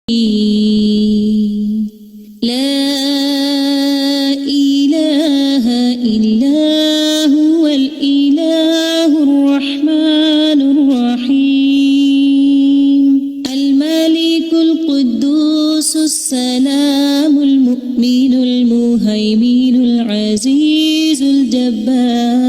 لا إله إلا هو الإله الرحمن الرحيم الملك القدوس السلام المؤمن المهيمن العزيز الجبار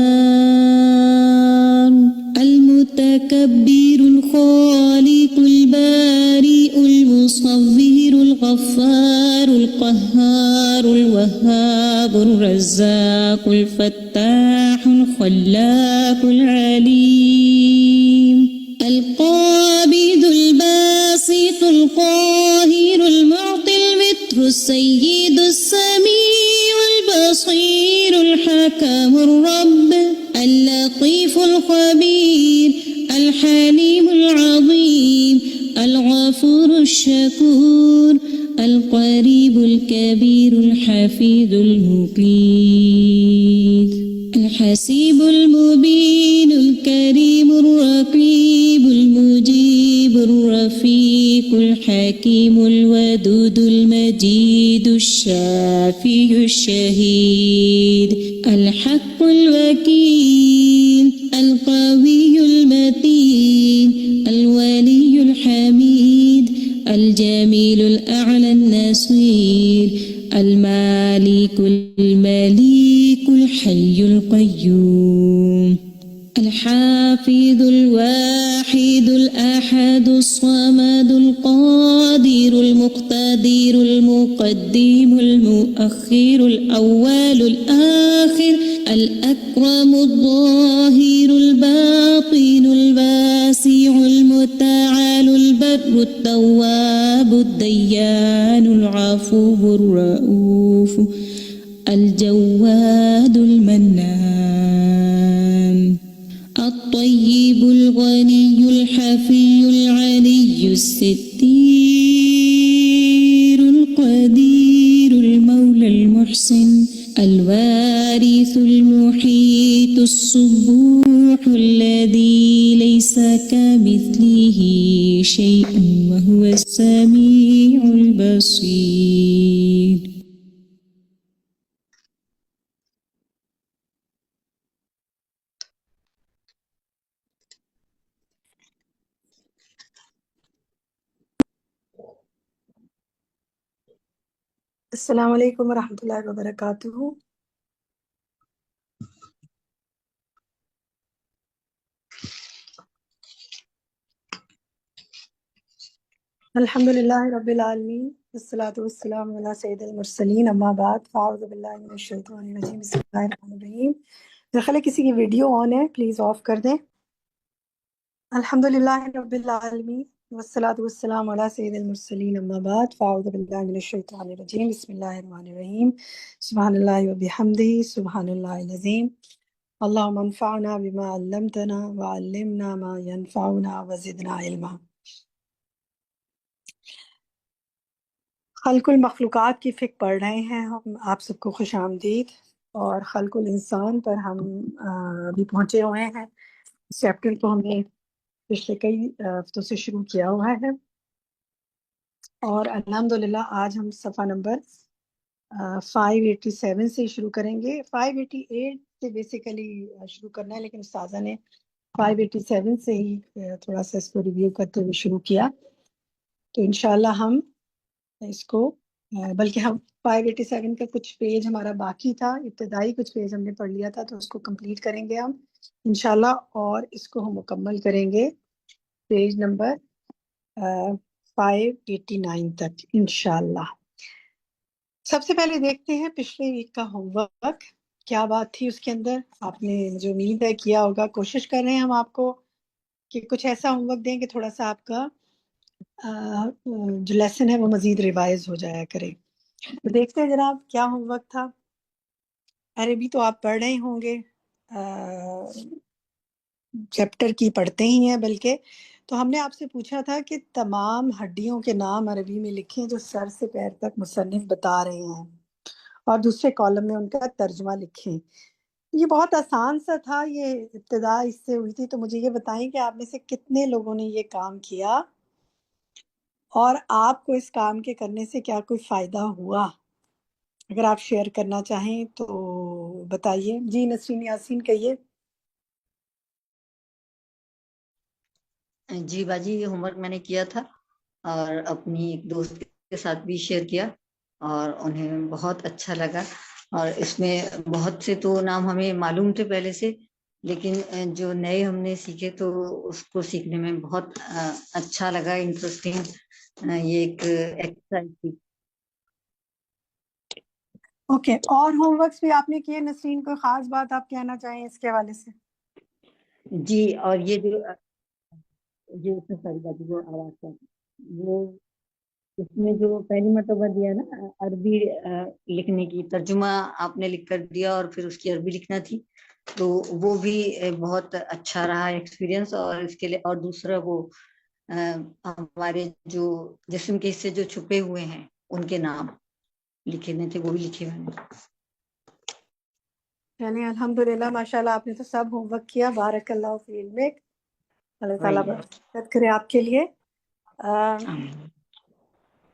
المتكبر الخالق البارئ المصور الغفار القهار الوهاب الرزاق الفتاح الخلاق العليم القابض الباسط القاهر المعطي المتر السيد السميع البصير الحكم الرب اللطيف الخبير الحليم العظيم الغفور الشكور القريب الكبير الحفيظ المقيت الحسيب المبين الكريم الرقيب المجيب الرفيق الحكيم الودود المجيد الشافي الشهيد الحق الوكيل القوي المتين الولي الحميد الجميل الأعلى النصير المالك المليك الحي القيوم الحافظ الواحد الأحد الصمد القادر المقتدر المقدم المؤخر الأول الآخر الأكرم الظاهر الباطن الواسع المتعال البر التواب الديان العفو الرؤوف الجواد المنان الطيب الغني الحفي العلي الستير القدير المولى المحسن الوارث المحيط الصبوح الذي ليس كمثله شيء وهو السميع البصير. السلام علیکم ورحمۃ اللہ وبرکاتہ. الحمد للہ رب العالمین والصلاۃ والسلام علی سید المرسلین اما بعد فاعوذ باللہ من الشیطان الرجیم بسم اللہ الرحمن الرحیم. میرا خیال ہے کسی کی ویڈیو آن ہے، پلیز آف کر دیں. الحمد للہ رب العالمین والصلاۃ والسلام علی سید المرسلین اما بعد فاعوذ باللہ من الشیطان الرجیم بسم اللہ الرحمن الرحیم. سبحان اللہ وبحمدہ سبحان اللہ العظیم. اللہم انفعنا بما علمتنا وعلمنا ما ینفعنا وزدنا علما. خلق المخلوقات کی فقہ پڑھ رہے ہیں ہم. آپ سب کو خوش آمدید. اور خلق الانسان پر ہم ابھی پہنچے ہوئے ہیں. اس چیپٹر کو ہم نے پچھلے کئی ہفتوں سے شروع کیا ہوا ہے، اور الحمدللہ آج ہم صفحہ نمبر 587 سے شروع کریں گے. 588 سے بیسیکلی شروع کرنا ہے، لیکن استاذہ نے 587 سے ہی تھوڑا سا اس کو ریویو کرتے ہوئے شروع کیا. تو انشاءاللہ ہم اس کو بلکہ ہم 587 کا کچھ پیج ہمارا باقی تھا، ابتدائی کچھ پیج ہم نے پڑھ لیا تھا، تو اس کو کمپلیٹ کریں گے ہم انشاءاللہ، اور اس کو ہم مکمل کریں گے پیج نمبر 589 تک انشاءاللہ. سب سے پہلے دیکھتے ہیں پچھلے ویک کا ہوم ورک کیا بات تھی اس کے اندر. آپ نے مجھے امید ہے کیا ہوگا. کوشش کر رہے ہیں ہم آپ کو کہ کچھ ایسا ہوم ورک دیں کہ تھوڑا سا آپ کا جو لیسن ہے وہ مزید ریوائز ہو جایا کرے. تو دیکھتے ہیں جناب کیا ہوم ورک تھا. عربی تو آپ پڑھ رہے ہوں گے، چیپٹر کی پڑھتے ہی ہیں بلکہ. تو ہم نے آپ سے پوچھا تھا کہ تمام ہڈیوں کے نام عربی میں لکھیں جو سر سے پیر تک مصنف بتا رہے ہیں، اور دوسرے کالم میں ان کا ترجمہ لکھیں. یہ بہت آسان سا تھا، یہ ابتدا اس سے ہوئی تھی. تو مجھے یہ بتائیں کہ آپ میں سے کتنے لوگوں نے یہ کام کیا. اور آپ کو اس کام کے کرنے سے کیا کوئی فائدہ ہوا؟ اگر آپ شیئر کرنا چاہیں تو بتائیے. جی نسرین یاسین کہیے. جی باجی، یہ ہوم ورک میں نے کیا تھا اور اپنی ایک دوست کے ساتھ بھی شیئر کیا اور انہیں بہت اچھا لگا. اور اس میں بہت سے تو نام ہمیں معلوم تھے پہلے سے، لیکن جو نئے ہم نے سیکھے تو اس کو سیکھنے میں بہت اچھا لگا، انٹرسٹنگ یہ ایک ایکسرسائز تھی. اوکے، اور ہوم ورکس بھی آپ نے کیے نسرین؟ کوئی خاص بات آپ کہنا چاہیں اس کے حوالے سے؟ جی، اور یہ جو ساری باتیں جو آواز کا وہ اس میں جو پہلی مرتبہ دیا نا عربی لکھنے کی، ترجمہ آپ نے لکھ کر دیا اور پھر اس کی عربی لکھنا تھی، تو وہ بھی بہت اچھا رہا ایکسپیرینس. اور اس کے لیے اور دوسرا وہ ہمارے جو جسم کے حصے جو چھپے ہوئے ہیں ان کے نام لکھنے تھے، وہ بھی لکھے ہوئے ہیں. یعنی الحمدللہ ماشاءاللہ آپ نے تو سب ہوم ورک کیا. بارک اللہ فی علمک، اللہ تعالیٰ برکت کرے آپ کے لیے.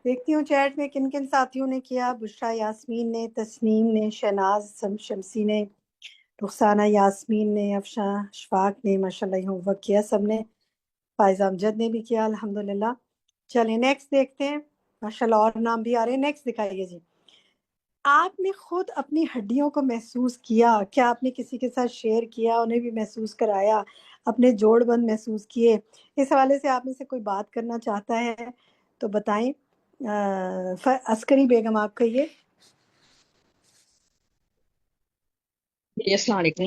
دیکھتی ہوں چیٹ میں کن کن ساتھیوں نے کیا. بشرا یاسمین نے، تسنیم نے، شہناز شمسی نے، رخسانہ یاسمین نے، افشاں اشفاق نے ماشاءاللہ یہ ہوم ورک کیا سب نے. فائزہ امجد نے بھی کیا الحمدللہ. چلیں نیکسٹ دیکھتے ہیں. ماشاءاللہ اور نام بھی آ رہے ہیں. نیکسٹ دکھائیے جی. آپ نے خود اپنی ہڈیوں کو محسوس کیا؟ کیا آپ نے کسی کے ساتھ شیئر کیا، انہیں بھی محسوس کرایا، اپنے جوڑ بند محسوس کیے؟ اس حوالے سے آپ میں سے کوئی بات کرنا چاہتا ہے تو بتائیں. عسکری بیگم آپ کہیے. جی السلام علیکم.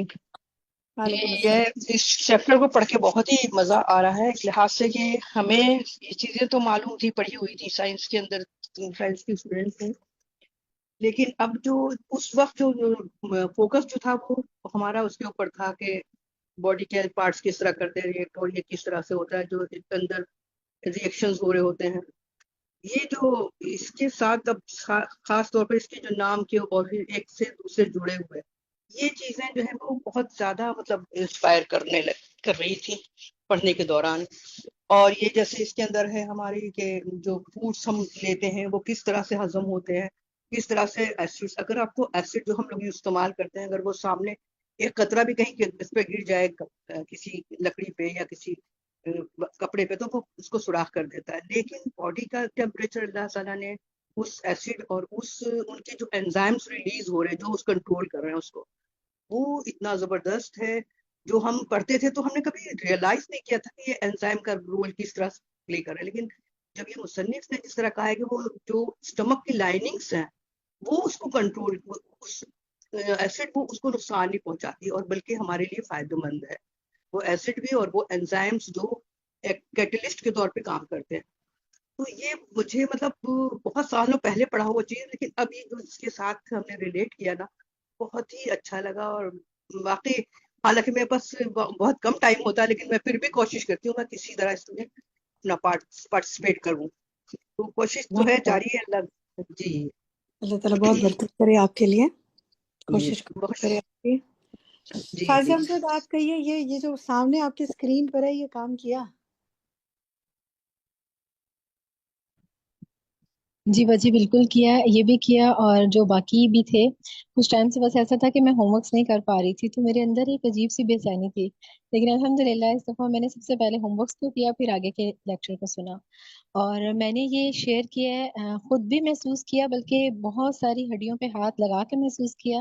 وعلیکم السلام. یہ اس چیپٹر کو پڑھ کے بہت ہی مزہ آ رہا ہے، اس لحاظ سے کہ ہمیں یہ چیزیں تو معلوم تھی، پڑھی ہوئی تھی سائنس کے اندر، سائنس کی اسٹوڈنٹس ہیں، لیکن اب جو اس وقت جو فوکس جو تھا وہ ہمارا اس کے اوپر تھا کہ باڈی کے پارٹس کس طرح کرتے ہیں ریئیکٹ، اور یہ کس طرح سے ہوتا ہے جو اس کے اندر ریئیکشنز ہو رہے ہوتے ہیں. یہ جو اس کے ساتھ اب خاص طور پر اس کے جو نام کے اور ایک سے دوسرے جڑے ہوئے، یہ چیزیں جو ہیں وہ بہت زیادہ مطلب انسپائر کر رہی تھی پڑھنے کے دوران. اور یہ جیسے اس کے اندر ہے ہماری کہ جو فوڈس ہم لیتے ہیں وہ کس طرح سے ہضم ہوتے ہیں، کس طرح سے ایسڈ، اگر آپ کو ایسڈ جو ہم لوگ استعمال کرتے ہیں اگر وہ سامنے ایک قطرہ بھی کہیں اس پہ گر جائے کسی لکڑی پہ یا کسی کپڑے پہ تو وہ اس کو سوراخ کر دیتا ہے، لیکن باڈی کا ٹیمپریچر اللہ تعالیٰ نے اس ایسڈ اور ان کے جو انزائمز ریلیز ہو رہے ہیں جو اس کنٹرول کر رہے ہیں اس کو، وہ اتنا زبردست ہے. جو ہم پڑھتے تھے تو ہم نے کبھی ریئلائز نہیں کیا تھا کہ یہ انزائم کا رول کس طرح پلے کر رہے ہیں، لیکن جب یہ مصنف نے جس طرح کہا ہے کہ وہ جو اسٹمک کی لائننگس ہیں وہ اس کو کنٹرول، اس ایسڈ وہ اس کو نقصان نہیں پہنچاتی اور بلکہ ہمارے لیے فائدہ مند ہے وہ ایسڈ بھی اور وہ انزائمز جو ایک کیٹلسٹ کے طور پہ کام کرتے ہیں. تو یہ مجھے مطلب بہت سالوں پہلے پڑھا ہوا چیز، لیکن اب یہ جو اس کے ساتھ ہم نے ریلیٹ کیا نا بہت ہی اچھا لگا. اور واقعی حالانکہ میرے پاس بہت کم ٹائم ہوتا ہے لیکن میں پھر بھی کوشش کرتی ہوں میں کسی طرح اس میں اپنا پارٹیسپیٹ کروں، تو کوشش تو ہے جاری ہے. اللہ جی اللہ تعالیٰ بہت برکت کرے آپ کے لیے، جی کوشش کرے آپ کی. جی فائزہ جی امجد آپ کہیے، یہ جو سامنے آپ کی اسکرین پر ہے یہ کام کیا؟ جی باجی بالکل کیا، یہ بھی کیا، اور جو باقی بھی تھے کچھ ٹائم سے بس ایسا تھا کہ میں ہوم ورکس نہیں کر پا رہی تھی تو میرے اندر ایک عجیب سی بے چینی تھی، لیکن الحمدللہ اس دفعہ میں نے سب سے پہلے ہوم ورکس کو کیا پھر آگے کے لیکچر کو سنا، اور میں نے یہ شیئر کیا ہے، خود بھی محسوس کیا بلکہ بہت ساری ہڈیوں پہ ہاتھ لگا کے محسوس کیا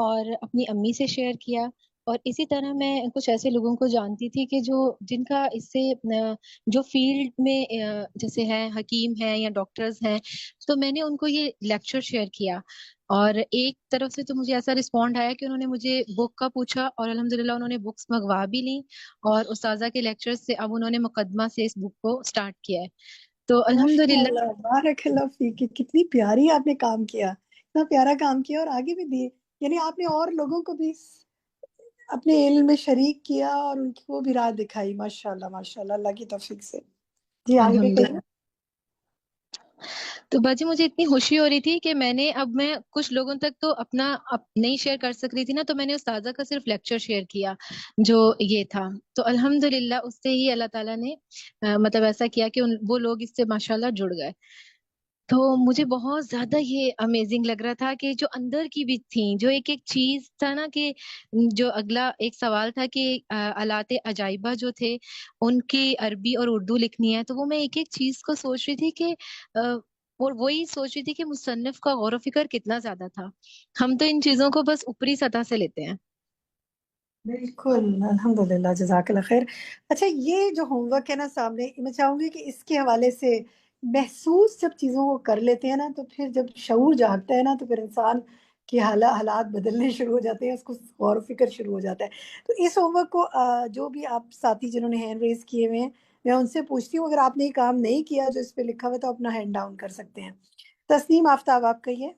اور اپنی امی سے شیئر کیا. اور اسی طرح میں کچھ ایسے لوگوں کو جانتی تھی کہ جن کا اس سے جو فیلڈ میں جیسے ہے حکیم ہیں یا ڈاکٹرز ہیں، تو میں نے ان کو یہ لیکچر شیئر کیا. اور ایک طرف سے تو مجھے ایسا رسپونڈ آیا کہ انہوں نے مجھے بک کا پوچھا اور الحمدللہ انہوں نے بکس منگوا بھی لیں اور استاذہ کے لیکچر سے اب انہوں نے مقدمہ سے اس بک کو سٹارٹ کیا ہے. تو الحمدللہ بارک اللہ فیک، کتنی پیاری آپ نے کام کیا، اتنا پیارا کام کیا اور آگے بھی دیے، یعنی آپ نے اور لوگوں کو بھی اپنے علم میں شریک کیا اور ان کو بھی راہ دکھائی. ماشاءاللہ ماشاءاللہ، اللہ کی توفیق سے. جی آگے الحمدللہ. کہیے. تو باجی مجھے اتنی خوشی ہو رہی تھی کہ میں کچھ لوگوں تک تو اپنا نہیں شیئر کر سک رہی تھی نا، تو میں نے استاذہ کا صرف لیکچر شیئر کیا جو یہ تھا. تو الحمدللہ اس سے ہی اللہ تعالیٰ نے مطلب ایسا کیا کہ وہ لوگ اس سے ماشاءاللہ جڑ گئے. تو مجھے بہت زیادہ یہ امیزنگ لگ رہا تھا کہ جو اندر کی بھی تھیں، جو ایک ایک چیز تھا نا، کہ جو اگلا ایک سوال تھا کہ آلات عجائبہ جو تھے ان کی عربی اور اردو لکھنی ہے، تو وہ میں ایک ایک چیز کو سوچ رہی تھی کہ اور وہی سوچ رہی تھی کہ مصنف کا غور و فکر کتنا زیادہ تھا. ہم تو ان چیزوں کو بس اوپری سطح سے لیتے ہیں. بالکل الحمدللہ، جزاک اللہ خیر. اچھا، یہ جو ہوم ورک ہے نا سامنے، میں چاہوں گی کہ اس کے حوالے سے محسوس جب چیزوں کو کر لیتے ہیں نا، تو پھر جب شعور جاگتا ہے نا، تو پھر انسان کے حالات بدلنے شروع ہو جاتے ہیں، اس کو غور و فکر شروع ہو جاتا ہے. تو اس ہوم ورک کو جو بھی آپ ساتھی جنہوں نے ہینڈ ریز کیے ہوئے ہیں، میں ان سے پوچھتی ہوں، اگر آپ نے یہ کام نہیں کیا جو اس پہ لکھا ہوا ہے، تو اپنا ہینڈ ڈاؤن کر سکتے ہیں. تسنیم آفتاب، آپ کہیے.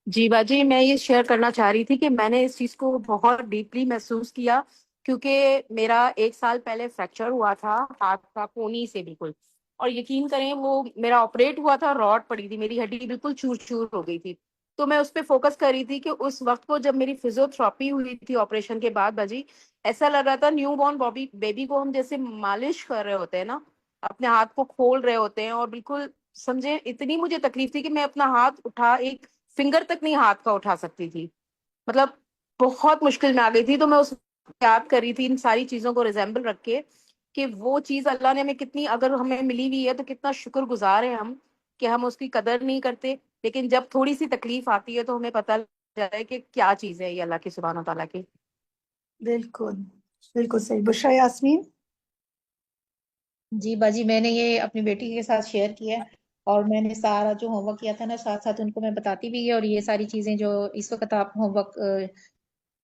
جی باجی، میں یہ شیئر کرنا چاہ رہی تھی کہ میں نے اس چیز کو بہت ڈیپلی محسوس کیا، کیونکہ میرا 1 سال پہلے فریکچر ہوا تھا ہاتھ کا کونی سے بالکل. اور یقین کریں، وہ میرا آپریٹ ہوا تھا، راڈ پڑی تھی، میری ہڈی بالکل چور چور ہو گئی تھی. تو میں اس پہ فوکس کر رہی تھی کہ اس وقت کو جب میری فزیوتھراپی ہوئی تھی آپریشن کے بعد باجی، ایسا لگ رہا تھا نیو بورن بیبی کو ہم جیسے مالش کر رہے ہوتے ہیں نا، اپنے ہاتھ کو کھول رہے ہوتے ہیں. اور بالکل سمجھے اتنی مجھے تکلیف تھی کہ میں اپنا ہاتھ اٹھا، ایک فنگر تک نہیں ہاتھ کا اٹھا سکتی تھی. مطلب بہت مشکل میں آ گئی تھی. تو میں اس یاد کر رہی تھی ان ساری چیزوں کو ریزمبل رکھ کے کہ وہ چیز اللہ نے ہمیں کتنی، اگر ہمیں ملی ہوئی ہے تو کتنا شکر گزار ہیں ہم کہ ہم اس کی قدر نہیں کرتے. لیکن جب تھوڑی سی تکلیف آتی ہے تو ہمیں پتہ جاتا ہے کہ کیا چیز ہے یہ اللہ کی سبحانہ تعالیٰ کی. بالکل بالکل صحیح. بشرا یاسمین. جی باجی، میں نے یہ اپنی بیٹی کے ساتھ شیئر کیا ہے، اور میں نے سارا جو ہوم ورک کیا تھا نا، ساتھ ساتھ ان کو میں بتاتی بھی ہے. اور یہ ساری چیزیں جو اس وقت آپ ہوم ورک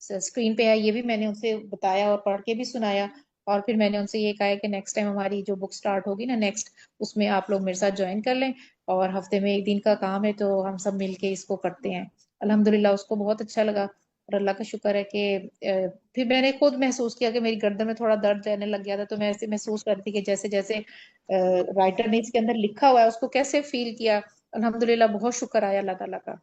اسکرین پہ ہے، یہ بھی میں نے ان سے بتایا اور پڑھ کے بھی سنایا. اور پھر میں نے ان سے یہ کہا ہے کہ نیکسٹ ٹائم ہماری جو بک سٹارٹ ہوگی نا نیکسٹ، اس میں آپ لوگ میرے ساتھ جوائن کر لیں، اور ہفتے میں 1 دن کا کام ہے تو ہم سب مل کے اس کو کرتے ہیں. الحمدللہ اس کو بہت اچھا لگا، اور اللہ کا شکر ہے کہ پھر میں نے خود محسوس کیا کہ میری گردن میں تھوڑا درد رہنے لگ گیا تھا. تو میں ایسے محسوس کرتی تھی کہ جیسے جیسے رائٹر نے اس کے اندر لکھا ہوا ہے اس کو کیسے فیل کیا. الحمدللہ بہت شکر آیا اللہ تعالیٰ کا.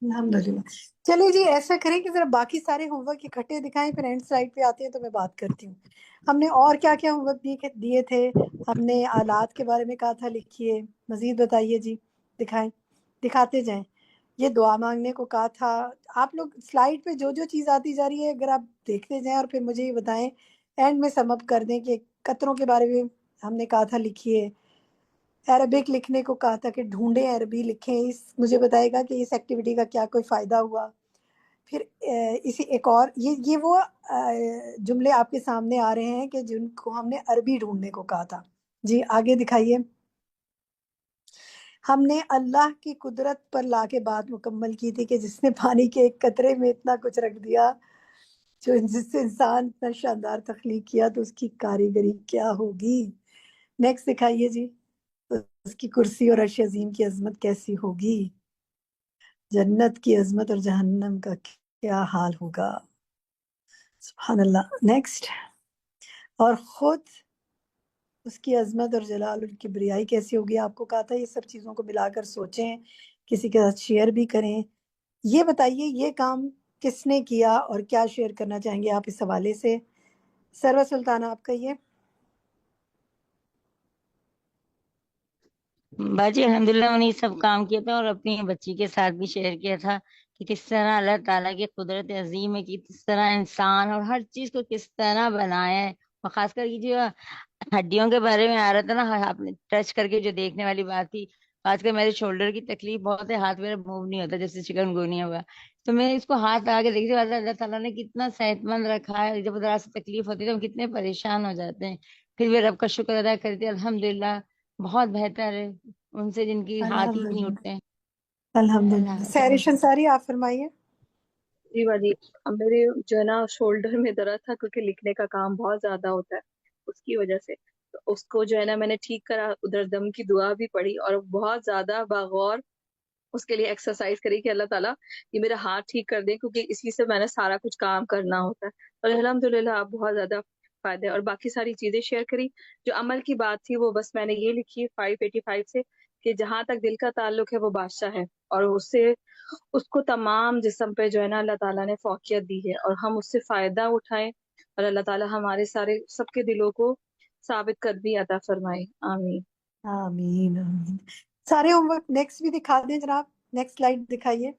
الحمدللہ. چلیے جی، ایسا کریں کہ ذرا باقی سارے ہوم ورک اکٹھے دکھائیں، پھر اینڈ سلائڈ پہ آتے ہیں تو میں بات کرتی ہوں. ہم نے اور کیا کیا ہوم ورک دیے تھے؟ ہم نے آلات کے بارے میں کہا تھا لکھیے، مزید بتائیے جی، دکھائیں، دکھاتے جائیں. یہ دعا مانگنے کو کہا تھا. آپ لوگ سلائڈ پہ جو جو چیز آتی جا رہی ہے اگر آپ دیکھتے جائیں اور پھر مجھے یہ بتائیں، اینڈ میں سم اپ کر دیں کہ قطروں کے بارے میں ہم نے کہا تھا لکھیے. عربک لکھنے کو کہا تھا کہ ڈھونڈیں عربی لکھیں. مجھے بتائے گا کہ اس ایکٹیویٹی کا کیا کوئی فائدہ ہوا. پھر اسی ایک اور یہ وہ جملے آپ کے سامنے آ رہے ہیں کہ جن کو ہم نے عربی ڈھونڈنے کو کہا تھا. جی آگے دکھائیے. ہم نے اللہ کی قدرت پر لا کے بات مکمل کی تھی کہ جس نے پانی کے ایک قطرے میں اتنا کچھ رکھ دیا، جس سے انسان اتنا شاندار تخلیق کیا، تو اس کی کاریگری کیا ہوگی. نیکسٹ دکھائیے جی. اس کی کرسی اور عرش عظیم کی عظمت کیسی ہوگی. جنت کی عظمت اور جہنم کا کیا حال ہوگا. سبحان اللہ. نیکسٹ. اور خود اس کی عظمت اور جلال اور کبریائی کیسی ہوگی. آپ کو کہا تھا یہ سب چیزوں کو ملا کر سوچیں، کسی کے ساتھ شیئر بھی کریں. یہ بتائیے یہ کام کس نے کیا اور کیا شیئر کرنا چاہیں گے آپ اس حوالے سے. سرور سلطانہ، آپ کہیے. باجی الحمدللہ انہیں سب کام کیا تھا، اور اپنی بچی کے ساتھ بھی شیئر کیا تھا کہ کس طرح اللہ تعالیٰ کی قدرت عظیم ہے، کہ کس طرح انسان اور ہر چیز کو کس طرح بنایا ہے. اور خاص کر یہ جو ہڈیوں کے بارے میں آ رہا تھا نا، آپ نے ٹچ کر کے جو دیکھنے والی بات تھی. خاص کر میرے شولڈر کی تکلیف بہت ہے، ہاتھ میرا موو نہیں ہوتا جیسے چکن گونیا ہوا. تو میں اس کو ہاتھ لگا کے دیکھی تھی، اللہ تعالیٰ نے کتنا صحت مند رکھا ہے. جب ذرا سی تکلیف ہوتی ہے تو ہم کتنے پریشان ہو جاتے ہیں، پھر بھی رب کا شکر ادا کرتے ہیں. الحمدللہ بہت بہتر ہے ان سے جن کی ہاتھ ہی نہیں الحمدللہ. اٹھتے ہیں. الحمدللہ. اللہ سحر انصاری، آپ فرمائیے. جی باجی، میرے جو ہے نا شولڈر میں درد تھا، کیونکہ لکھنے کا کام بہت زیادہ ہوتا ہے اس کی وجہ سے. تو اس کو جو ہے نا میں نے ٹھیک کرا، ادھر دم کی دعا بھی پڑھی، اور بہت زیادہ باغور اس کے لیے ایکسرسائز کری کہ اللہ تعالیٰ یہ میرا ہاتھ ٹھیک کر دے، کیونکہ اسی سے میں نے سارا کچھ کام کرنا ہوتا ہے. اور الحمدللہ آپ بہت زیادہ فائدے. اور باقی ساری چیزیں شیئر کری. جو عمل کی بات تھی وہ بس میں نے یہ لکھی 585 سے کہ جہاں تک دل کا تعلق ہے وہ بادشاہ ہے، اور اس کو تمام جسم پہ جو ہے نا اللہ تعالیٰ نے فوقیت دی ہے، اور ہم اس سے فائدہ اٹھائیں، اور اللہ تعالیٰ ہمارے سب کے دلوں کو ثابت قدمی عطا فرمائے، آمین۔ آمین آمین۔ سارے ہوم ورک نیکسٹ بھی دکھا دیں جناب، نیکسٹ سلائڈ دکھائیے۔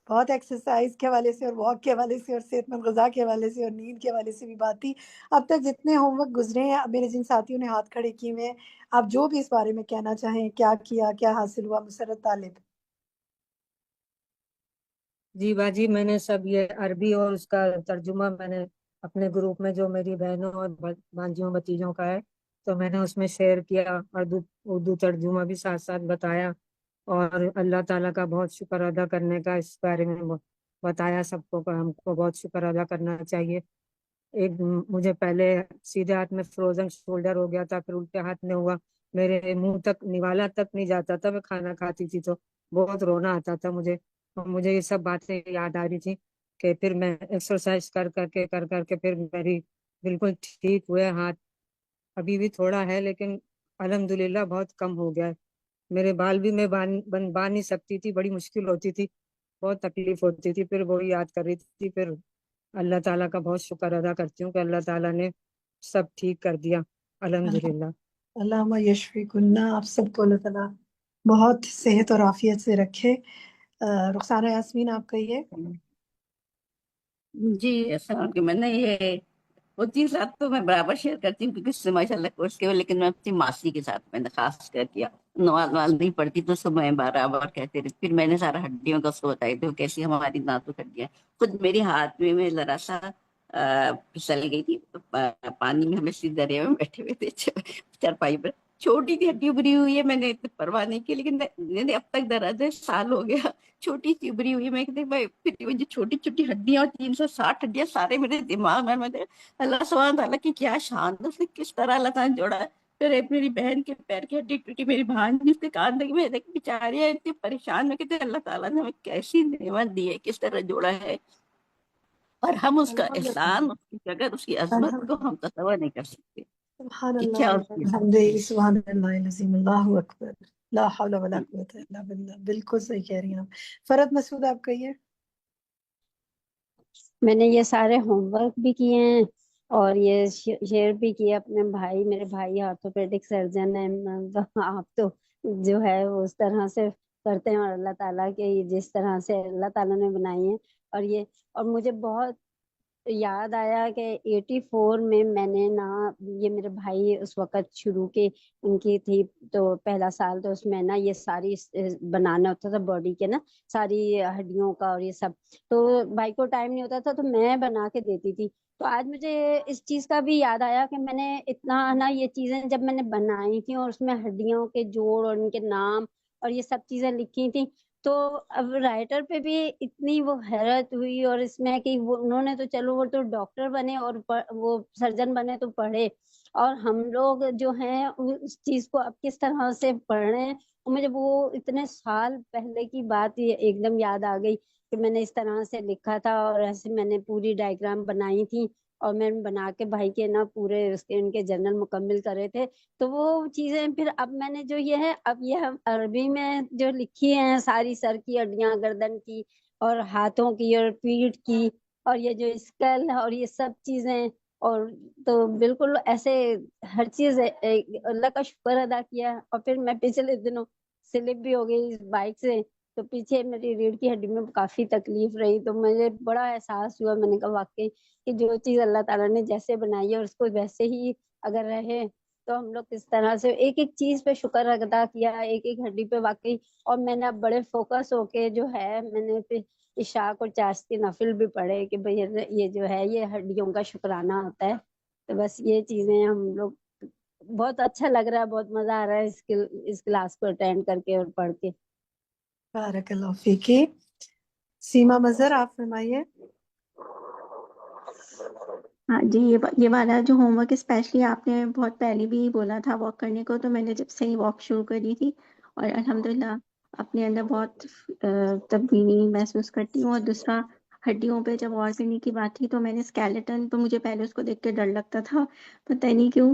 بہت ایکسرسائز کے حوالے سے اور واک کے حوالے سے اور صحت مند غذا کے حوالے سے اور نیند کے حوالے سے بھی بات تھی۔ اب تک جتنے ہوم ورک گزرے ہیں، میرے جن ساتھیوں نے ہاتھ کھڑے کیے ہوئے ہیں، آپ جو بھی اس بارے میں کہنا چاہیں، کیا کیا، کیا حاصل ہوا؟ مسرت طالب۔ جی باجی، میں نے سب یہ عربی اور اس کا ترجمہ میں نے اپنے گروپ میں جو میری بہنوں اور بھانجیوں بتیجوں کا ہے تو میں نے اس میں شیئر کیا، اردو ترجمہ بھی ساتھ ساتھ بتایا، اور اللہ تعالیٰ کا بہت شکر ادا کرنے کا اس بارے میں بتایا سب کو کہ ہم کو بہت شکر ادا کرنا چاہیے۔ مجھے پہلے سیدھے ہاتھ میں فروزن شولڈر ہو گیا تھا، پھر الٹے ہاتھ میں ہوا، میرے منہ تک نوالا تک نہیں جاتا تھا، میں کھانا کھاتی تھی تو بہت رونا آتا تھا مجھے یہ سب باتیں یاد آ رہی تھی کہ پھر میں ایکسرسائز کر کر کے پھر میری بالکل ٹھیک ہوئے ہاتھ۔ ابھی بھی تھوڑا ہے لیکن الحمدللہ بہت کم ہو گیا ہے۔ میرے بال بھی میں باندھ نہیں سکتی تھی، بڑی مشکل ہوتی تھی، بہت تکلیف ہوتی تھی، پھر وہی یاد کر رہی تھی، پھر اللہ تعالیٰ کا بہت شکر ادا کرتی ہوں کہ اللہ تعالیٰ نے سب ٹھیک کر دیا الحمدللہ۔ اللہم یشفی کنہ، آپ سب کو اللہ تعالیٰ بہت صحت اور عافیت سے رکھے۔ رخسانہ یاسمین، آپ کہیے۔ جی السلام علیکم۔ میں نے یہ وہ 3 رات تو میں برابر شیئر کرتی ہوں کیونکہ اس سے ماشاء اللہ کورس کے، لیکن میں اپنی ماسی کے ساتھ میں نے خاص کر کیا، نماز نہیں پڑھتی تو اس کو میں برابر کہتے رہتی، پھر میں نے سارا ہڈیوں کا اس کو بتائی تھی کیسی ہماری نازک ہڈیاں، خود میری ہاتھ میں ذرا سا پھسل گئی تھی پانی میں، ہمیں سیدھ دریا میں بیٹھے ہوئے تھے چارپائی پر، چھوٹی سی ہڈی ابری ہوئی ہے، میں نے پرواہ نہیں کی، لیکن اب تک درد ہے، سال ہو گیا، چھوٹی سی ابری ہوئی ہے، میں کہتے پھر جو چھوٹی چھوٹی ہڈیاں اور 360 ہڈیاں سارے میرے دماغ میں اللہ سبحانہ تعالیٰ کی کیا شان ہے، اس نے کس طرح اللہ تعالیٰ نے جوڑا ہے۔ پھر ایک میری بہن کے پیر کی ہڈی ٹوٹی، میری بھانجی اس کے کان لگی، میں دیکھ بیچاری اتنی پریشان، میں کہتے اللہ تعالیٰ نے ہمیں کیسی نعمت دی ہے، کس طرح جوڑا ہے، اور ہم اس کا احسان، اس کی جگہ، اس کی عظمت کو ہم تصور نہیں کر سکتے۔ سبحان کیا اللہ اس کی الحمد للہ، سبحان اللہ العظیم، اللہ اکبر، لا حول ولا قوت الا باللہ۔ بالکل صحیح کہہ رہی ہیں آپ۔ فرد مسعود، آپ کہیے۔ میں نے یہ سارے ہوم ورک بھی کیے ہیں اور یہ شیئر بھی کیا اپنے بھائی، میرے بھائی آرتھوپیڈک سرجن ہے، آپ تو جو ہے وہ اس طرح سے کرتے ہیں، اور اللہ تعالیٰ کے جس طرح سے اللہ تعالیٰ نے بنائی ہیں، اور مجھے بہت یاد آیا کہ 84 میں نے یہ میرے بھائی اس وقت شروع کے ان کی تھی تو پہلا سال، تو اس میں نا یہ ساری بنانا ہوتا تھا باڈی کے نا ساری ہڈیوں کا اور یہ سب، تو بھائی کو ٹائم نہیں ہوتا تھا تو میں بنا کے دیتی تھی۔ تو آج مجھے اس چیز کا بھی یاد آیا کہ میں نے اتنا نا یہ چیزیں جب میں نے بنائی تھی اور اس میں ہڈیوں کے جوڑ اور ان کے نام اور یہ سب چیزیں لکھی تھی، تو اب رائٹر پہ بھی اتنی وہ حیرت ہوئی، اور اس میں کہ انہوں نے تو چلو وہ تو ڈاکٹر بنے اور وہ سرجن بنے تو پڑھے، اور ہم لوگ جو ہیں اس چیز کو اب کس طرح سے پڑھ رہے ہیں، اور مجھے وہ اتنے سال پہلے کی بات ایک دم یاد آ گئی کہ میں نے اس طرح سے لکھا تھا، اور ایسے میں نے پوری ڈائیگرام بنائی تھی، اور میں بنا کے بھائی کے نا پورے ان کے جنرل مکمل کرے تھے، تو وہ چیزیں پھر اب میں نے جو یہ ہے اب یہ عربی میں جو لکھی ہیں ساری سر کی ہڈیاں، گردن کی اور ہاتھوں کی اور پیٹھ کی اور یہ جو اسکل اور یہ سب چیزیں، اور تو بالکل ایسے ہر چیز اللہ کا شکر ادا کیا، اور پھر میں پچھلے دنوں سلپ بھی ہو گئی بائک سے، تو پیچھے میری ریڑھ کی ہڈی میں کافی تکلیف رہی، تو مجھے بڑا احساس ہوا، میں نے کہا واقعی کہ جو چیز اللہ تعالیٰ نے جیسے بنائی ہے اور اس کو ویسے ہی اگر رہے تو ہم لوگ کس طرح سے ایک ایک چیز پہ شکر ادا کیا، ایک ایک ہڈی پہ واقعی، اور میں نے اب بڑے فوکس ہو کے جو ہے میں نے پھر عشاء اور چاشت کے نفل بھی پڑھے کہ بھئی یہ جو ہے یہ ہڈیوں کا شکرانہ ہوتا ہے، تو بس یہ چیزیں ہم لوگ بہت اچھا لگ رہا ہے، بہت مزہ آ رہا ہے اس کلاس کو اٹینڈ کر کے اور پڑھ کے۔ بارک اللہ فیکی۔ سیما مظہر، آپ فرمائیے۔ ہاں جی، یہ والا جو ہوم ورک اسپیشلی آپ نے بہت پہلے بھی بولا تھا واک کرنے کو، تو میں نے جب سے ہی واک شروع کری تھی اور الحمدللہ اپنے اندر بہت تبدیلی محسوس کرتی ہوں۔ اور دوسرا ہڈیوں پہ جب غور کرنے کی بات تھی تو میں نے اسکیلیٹن تو مجھے پہلے اس کو دیکھ کے ڈر لگتا تھا، پتہ نہیں کیوں،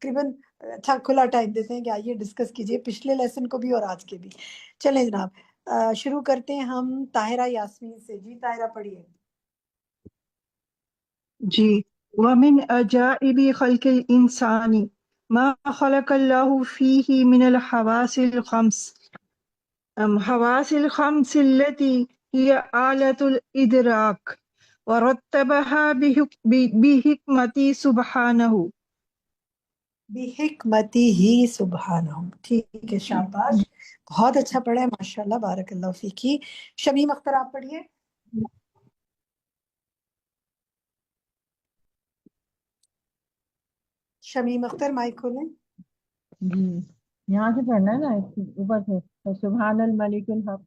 تقریباً اچھا کھلا ٹائم دیتے ہیں کہ آئیے ڈسکس کیجئے پچھلے لیسن کو بھی اور آج کے بھی. چلیں جناب شروع کرتے ہیں ہم طاہرہ یاسمین سے. جی طاہرہ پڑھیے. جی. ومن عجائب خلق الإنسان ما خلق الله فيه من الحواس الخمس حواس الخمس التي هي آلة الإدراك ورتبها بحکمتی سبحانہ. بحکمتی ہی سبحانہ. ٹھیک ہے شاباش بہت اچھا پڑھا ہے ماشاءاللہ بارک اللہ فیکی. شمیم اختر آپ پڑھیے. شمیم اختر مائک کھولیں. جی یہاں سے پڑھنا ہے نا اوپر سے سبحان الملک الحق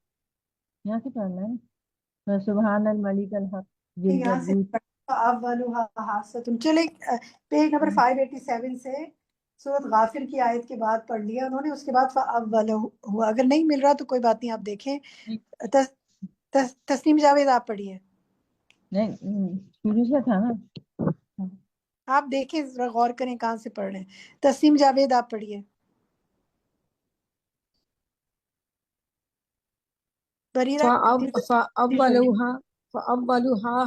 یہاں سے پڑھنا ہے سبحان الملک الحق یہاں سے چلے پیج نمبر 587 سے سورۃ غافر کی آیت کے بعد پڑھ لیا انہوں نے, اس کے بعد ہوا. اگر نہیں مل رہا تو کوئی بات نہیں آپ دیکھیں. تسنیم جاوید آپ پڑھیے. نہیں شروع سے تھا نا. آپ دیکھیں ذرا غور کریں کہاں سے پڑھ رہے ہیں. تسنیم جاوید آپ پڑھیے. فأولها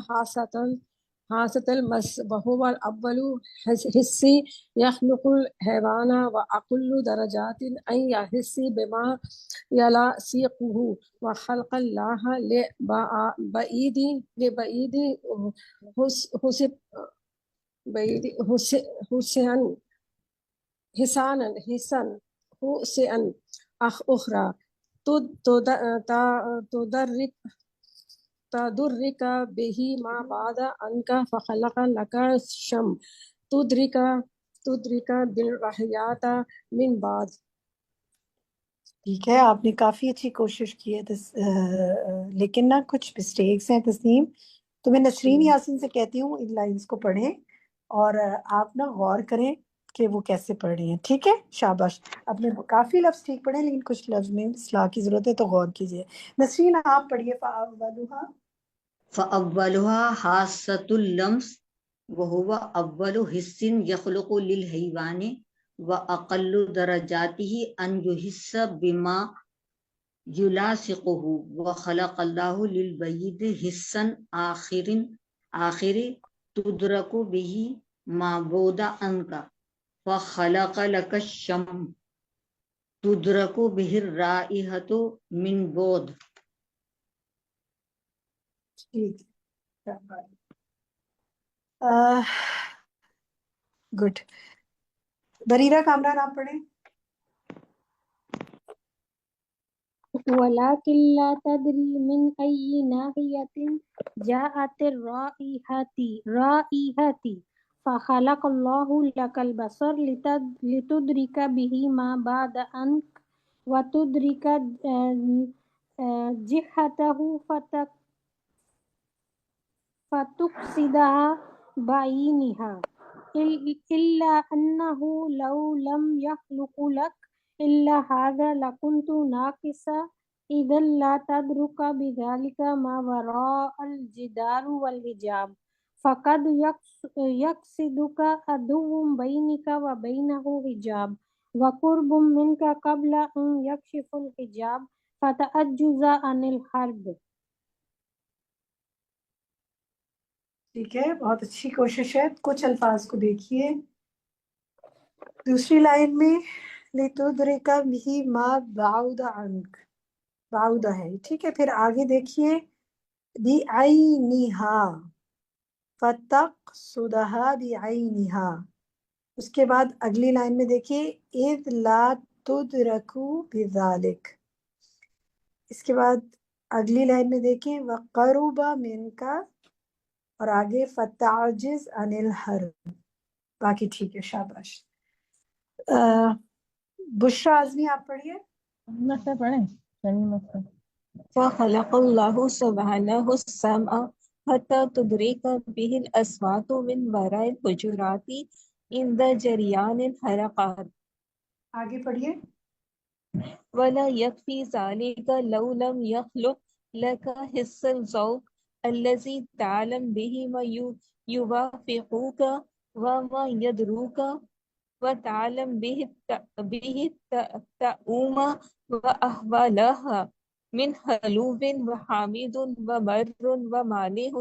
حاسة المس وهو الأول حسي يخلق الحيوان وأقل درجات أن يحس بما يلاصقه وخلق الله لبعيد حسنا أخرى تدرك به ما بعد عنك فخلق لك الشم تدرك بالرحيات من بعد. ٹھیک ہے آپ نے کافی اچھی کوشش کی ہے لیکن نا کچھ مسٹیکس ہیں تسنیم. تو میں نسرین یاسین سے کہتی ہوں ان لائنز کو پڑھیں اور آپ نا غور کریں کہ وہ کیسے پڑھ رہی ہیں. ٹھیک ہے شاباش. آپ نے کافی لفظ ٹھیک پڑھے لیکن کچھ لفظ میں اصلاح کی ضرورت ہے تو غور کیجیے. نسرین آپ پڑھیے. فأولها حاسة اللمس وهو أول حس يخلق للحيوان وأقل درجاته أن يحس بما يلاصقه وخلق الله للبعيد حسا آخر تدرك به ما بعد عنك فخلق لك الشم تدرك به الرائحة من بعد. گڈ. بریرہ کامران آپ پڑھیں. ولكن لا تدري من أي ناحية جاءت الرائحة فخلق الله لك البصر لتدرك به ما بعد عنك وتدرك جهته فتقصدها بعينها إلا أنه لو لم يخلق لك إلا هذا لكنت ناقصا إذا لا تدرك بذلك ما وراء الجدار والحجاب فقد يقصدك عدو بينك وبينه حجاب وقرب منك قبل أن يكشف الحجاب فتعجز عن الحرب. ٹھیک ہے بہت اچھی کوشش ہے. کچھ الفاظ کو دیکھیے. دوسری لائن میں لِتُدْرِكَ بِهِ مَا بَعُدَ عَنْكَ بعد ہے. ٹھیک ہے پھر آگے دیکھیے بِعَيْنِهَا فَتَقْصُدَهَا بِعَيْنِهَا. اس کے بعد اگلی لائن میں دیکھیے اِذْ لَا تُدْرَكُ بِذَلِكَ. اس کے بعد اگلی لائن میں دیکھیں وَقَرُبَ مِنْكَ اور آگے فَتَعْجِزْ عَنِ الْحَرْبِ. باقی ٹھیک ہے شاباش. بشرا اعظمی آپ پڑھیے. فخلق الله سبحانه السمع حتى تدرك به الأصوات من وراء الحجرات عند جريان الحركات. آگے پڑھیے. ولا يكفي ذلك لو لم يخلق لك حس الذوق الذي تعلم به ما يوافقك وما يدروك وتعلم به التأوم وأهوالها من حلوب وحامد وبر ومالح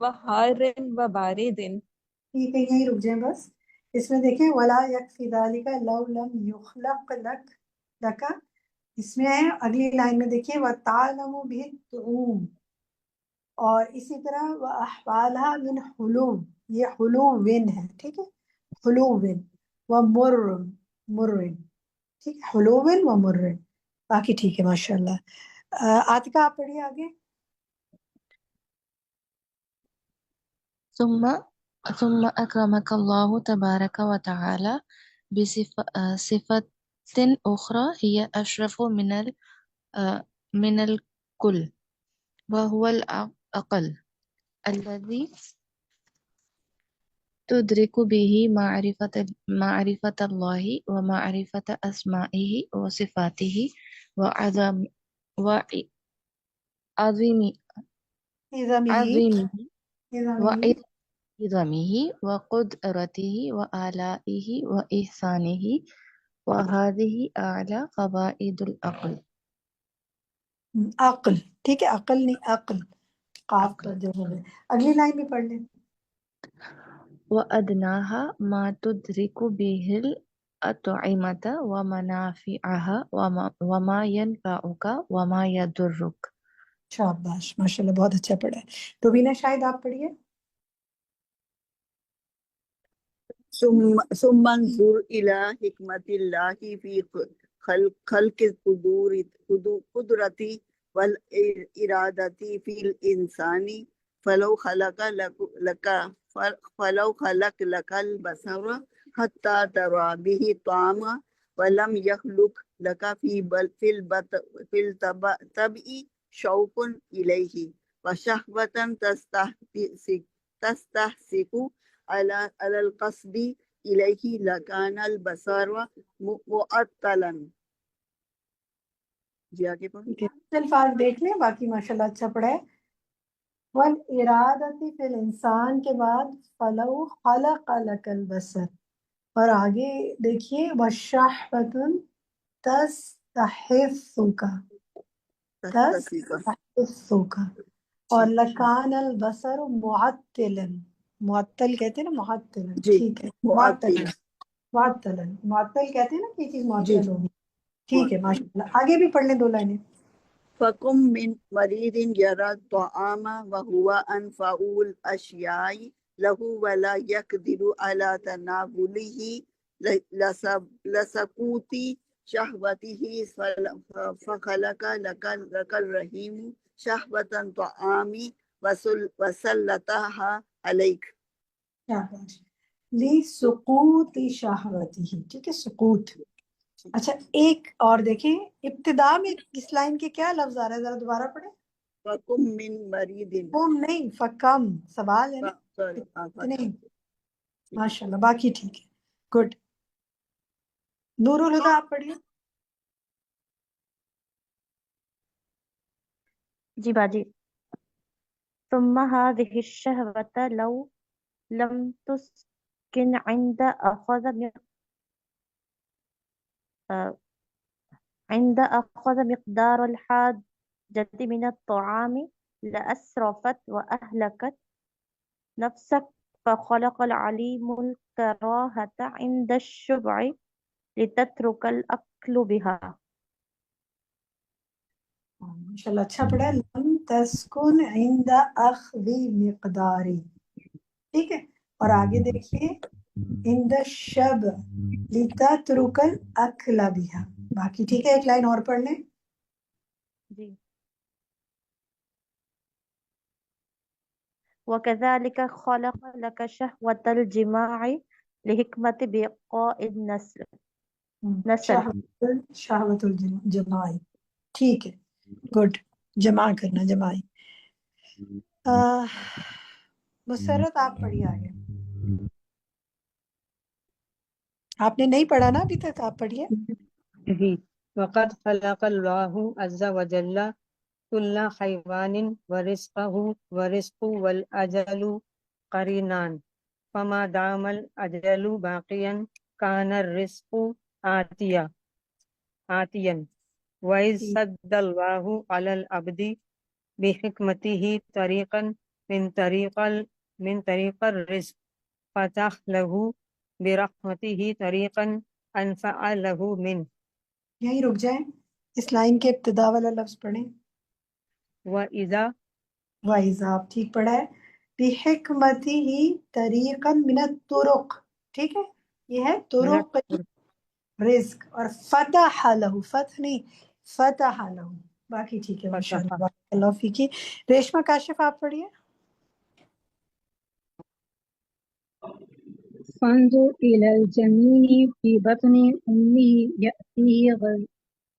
وحار وبارد. ٹھیک ہے، یہیں رک جائیں بس. اس میں دیکھیں ولا یکفی ذالک لو لم یخلق لک، اس میں ہے اگلی لائن میں دیکھیں وتعلم به التؤوم، اور اسی طرح وَأَحْوَالَهَا مِنْ حُلُوٍ، یہ حلوٍ ہے، ٹھیک ہے، حلوٍ ومر، ٹھیک ہے، حلوٍ ومر. باقی ٹھیک ہے ماشاء اللہ. عاتکہ آپ پڑھیے آگے. ثم أكرمك الله تبارك وتعالى بصفة أخرى هي أشرف من الكل، وهو العقل الذي تدرك به معرفة الله ومعرفة أسمائه وصفاته وعظمه وقدرته وآلائه وإحسانه، وهذه أعلى فوائد العقل. عقل، ٹھیک ہے، عقل نہیں عقل، قاف پر جو ہے. اگلی لائن بھی پڑھ لیں. وأدناها ما تدرك به الأطعمة ومنافعها وما ينفعك وما يضرك. شاباش ماشاءاللہ، بہت اچھا پڑھا ہے. روبینہ شاہد آپ پڑھیے. ثم انظر إلى حكمة الله في خلق القدرة والإرادة في الإنسان، فلو خلق لك البصر حتى ترى به الطعام، ولم يخلق لك في الطبع شوق إليه وشهوة تستحسك على القصد إليه، لكان البصر معطلا. جی آگے پڑھیں. الفاظ دیکھ لیں، باقی ماشاءاللہ اچھا پڑھا ہے. والارادتی فی الانسان کے بعد فلو خلق لک البصر، اور آگے دیکھیے وشحوۃ تستحثک، اور لکان البصر معطلا، معطل کہتے ہیں نا، معطلا، ٹھیک ہے، معطل کہتے ہیں نا کہ چیز معطل ہوگی. ٹھیک ہے ماشاءاللہ. آگے بھی پڑھ لیں 2 لائنیں. فَكُم مِّن مَرِيضٍ يَرَى الطَّعَامَ وَهُوَ أَنفَعُ الْأَشْيَاءِ لَهُ وَلَا يَقْدِرُ عَلَى تَنَاوُلِهِ لِسَقُوطِ شَهْوَتِهِ، فَخَلَقَ لَكَ الرَّحِيمُ شَهْوَةَ الطَّعَامِ وَسَلَّطَهَا عَلَيْكَ. لِسُقُوطِ شَهْوَتِهِ، ٹھیک ہے، سقوط. اچھا ایک اور دیکھیں، ابتدا میں اس لائن کے کیا لفظ آ رہا ہے، ذرا دوبارہ پڑھیں. فَكُم مِّن مَرِيضٍ، کم نہیں، فکم، سوال ہے نا. نہیں ماشاءاللہ، باقی ٹھیک ہے، گڈ. نور الہدیٰ آپ پڑھیے. جی باجی. ثم هذه الشهوة لو لم تسكن عند أخذ مقدار الحاجة من الطعام لأسرفت وأهلكت نفسك، فخلق العليم الكراهة عند الشبع لتترك الأكل بها. ماشاءاللہ اچھا پڑھا ہے. لم تسکن عند اخذ مقداری، ٹھیک ہے، اور آگے دیکھیے عند الشبع لتترك الاکل بها. باقی ٹھیک ہے. ایک لائن اور پڑھ لیں. جی. وكذلك خلق لك شهوة الجماع لحكمة بقاء النسل. شہوت الجماعی، ٹھیک ہے، گڈ. جمع کرنا، جماعی. مسرت آپ پڑھیے آگے. آپ نے نہیں پڑھا نا ابھی تک، آپ پڑھیے. جی. وقد خلق اللہ عز وجل كل حيوان ورزقه ورزق والأجل قرينان، فما دام الأجل باقيا كان الرزق آتيا وإذ سد الله على العبد بحكمته طريقا من طريق الرزق فتح له برحمته طريقا أنفع له منه یہیں رک جائیں، اس لائن کے ابتدا والا لفظ پڑھیں. وإذا وَإِذَا آپ ٹھیک پڑھا ہے. بِحِکْمَتِهِ طَرِيقًا مِنَ الطُّرُقِ، ٹھیک ہے، یہ ہے طرق رزق. اور فتح لہو، فتح نہیں فتح لہو، باقی ٹھیک ہے ماشاءاللہ. بارک اللہ فیکی. ریشمہ کاشف آپ پڑھیے. فانظر إلى الجنين في بطن أمه يأتيه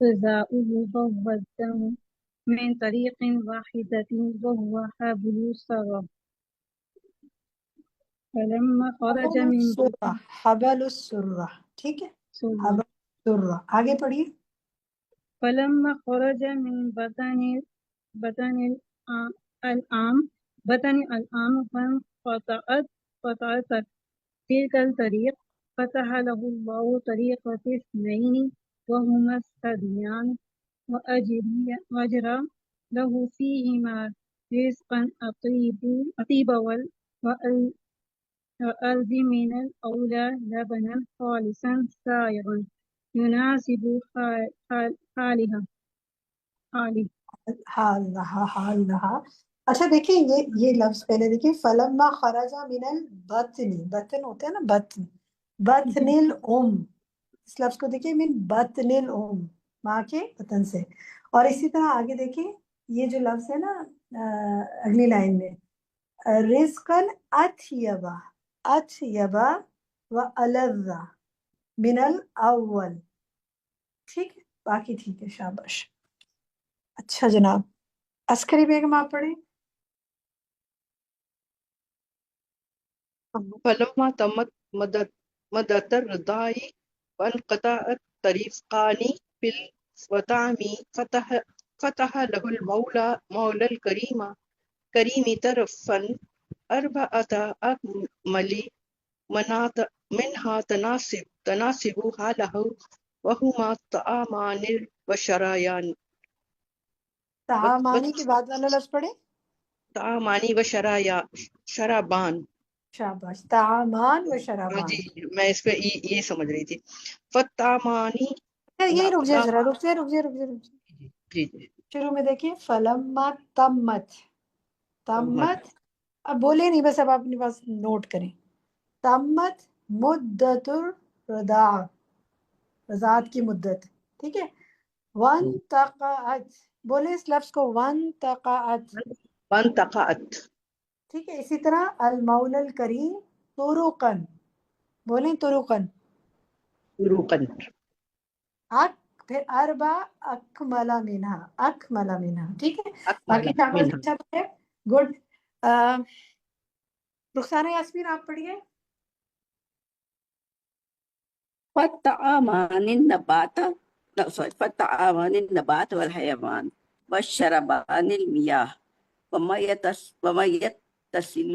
غذاؤه ضوّة من طريق واحدة وهو حبل السرة فلما خرج من بطن حبل السرہ، ٹھیک ہے، حبل السرہ. آگے پڑھیے. فلما خرج من بطن الأم فانقطعت تلك الطريق فتح له الله طريق اثنين وهما الثديان وأجرى له فيهما رزقا أطيبا وألد من الأولى لبنا خالصا سائغا يناسب حالها. اچھا دیکھیں یہ لفظ پہلے دیکھیں. فلما خرج من البطن، بطن ہوتا ہے نا، بطن الام، اس لفظ کو دیکھیں من بطن الام، ماں کے بطن سے. اور اسی طرح آگے دیکھیں یہ جو لفظ ہے نا اگلی لائن میں، رزقن اطیبا و الذ من الاول، ٹھیک ہے، باقی ٹھیک ہے، شاباش. اچھا جناب، عسکری بیگم آپ پڑھیں. فلما تمت مدة الرضاع وانقطع الطريقان في الوطعم فتح له مولى الكريم طرفا أربعة أكمل منها تناسب حاله وهما طعامان وشرابان. طعامانی کے بعد والا لفظ پڑھیں. طعامانی و شرابان. شاباش. طعامان و شرابان. جی میں اس پہ یہ سمجھ رہی تھی. فطعامانی. یہی رک جائے ذرا، رک جائے. جی جی شروع میں دیکھیں فلما تمت. اب بولے نہیں، بس اب آپ اپنے پاس نوٹ کریں. تمت مدت الرضاع، رضاعت کی مدت، ٹھیک ہے. وانتقعت، بولے اس لفظ کو، وانتقعت، ٹھیک ہے. اسی طرح المولا الکریم طرقن، بولیں طرقن. پھر اربع اکملا منہا، ٹھیک ہے. باقی شاباش، اچھا ہے، گڈ. رخسانہ یاسمین آپ پڑھیے. فالطعامان النبات والحيوان والشربان المياه وما يتصل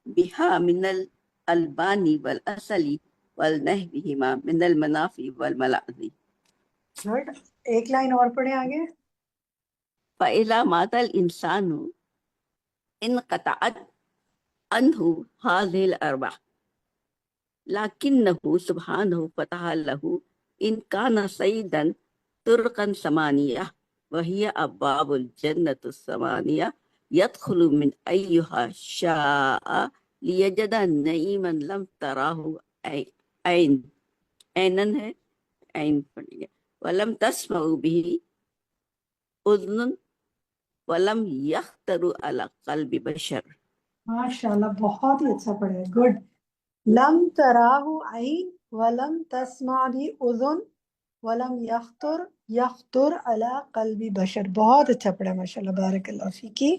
بها من الألبان والأصل والنهبهما من المنافع والملاذ. ایک لائن اور پڑھیں آگے. فإذا مات الإنسان انقطعت عنه هذه الأربع لكنه سبحانه فتح له إن كان سيدا طرقا ثمانية وهي أبواب الجنة الثمانية يدخل من أيها شاء ليجد نعيما لم تراه عين ولم تسمع به أذن ولم يخطر على قلب بشر. ماشاءاللہ، بہت ہی اچھا پڑھے، گڈ. لم تراہ عین ولم تسمع بھی اذن ولم یخطر علی قلب بشر. بہت اچھا پڑھا ماشاءاللہ، بارک اللہ فیکی.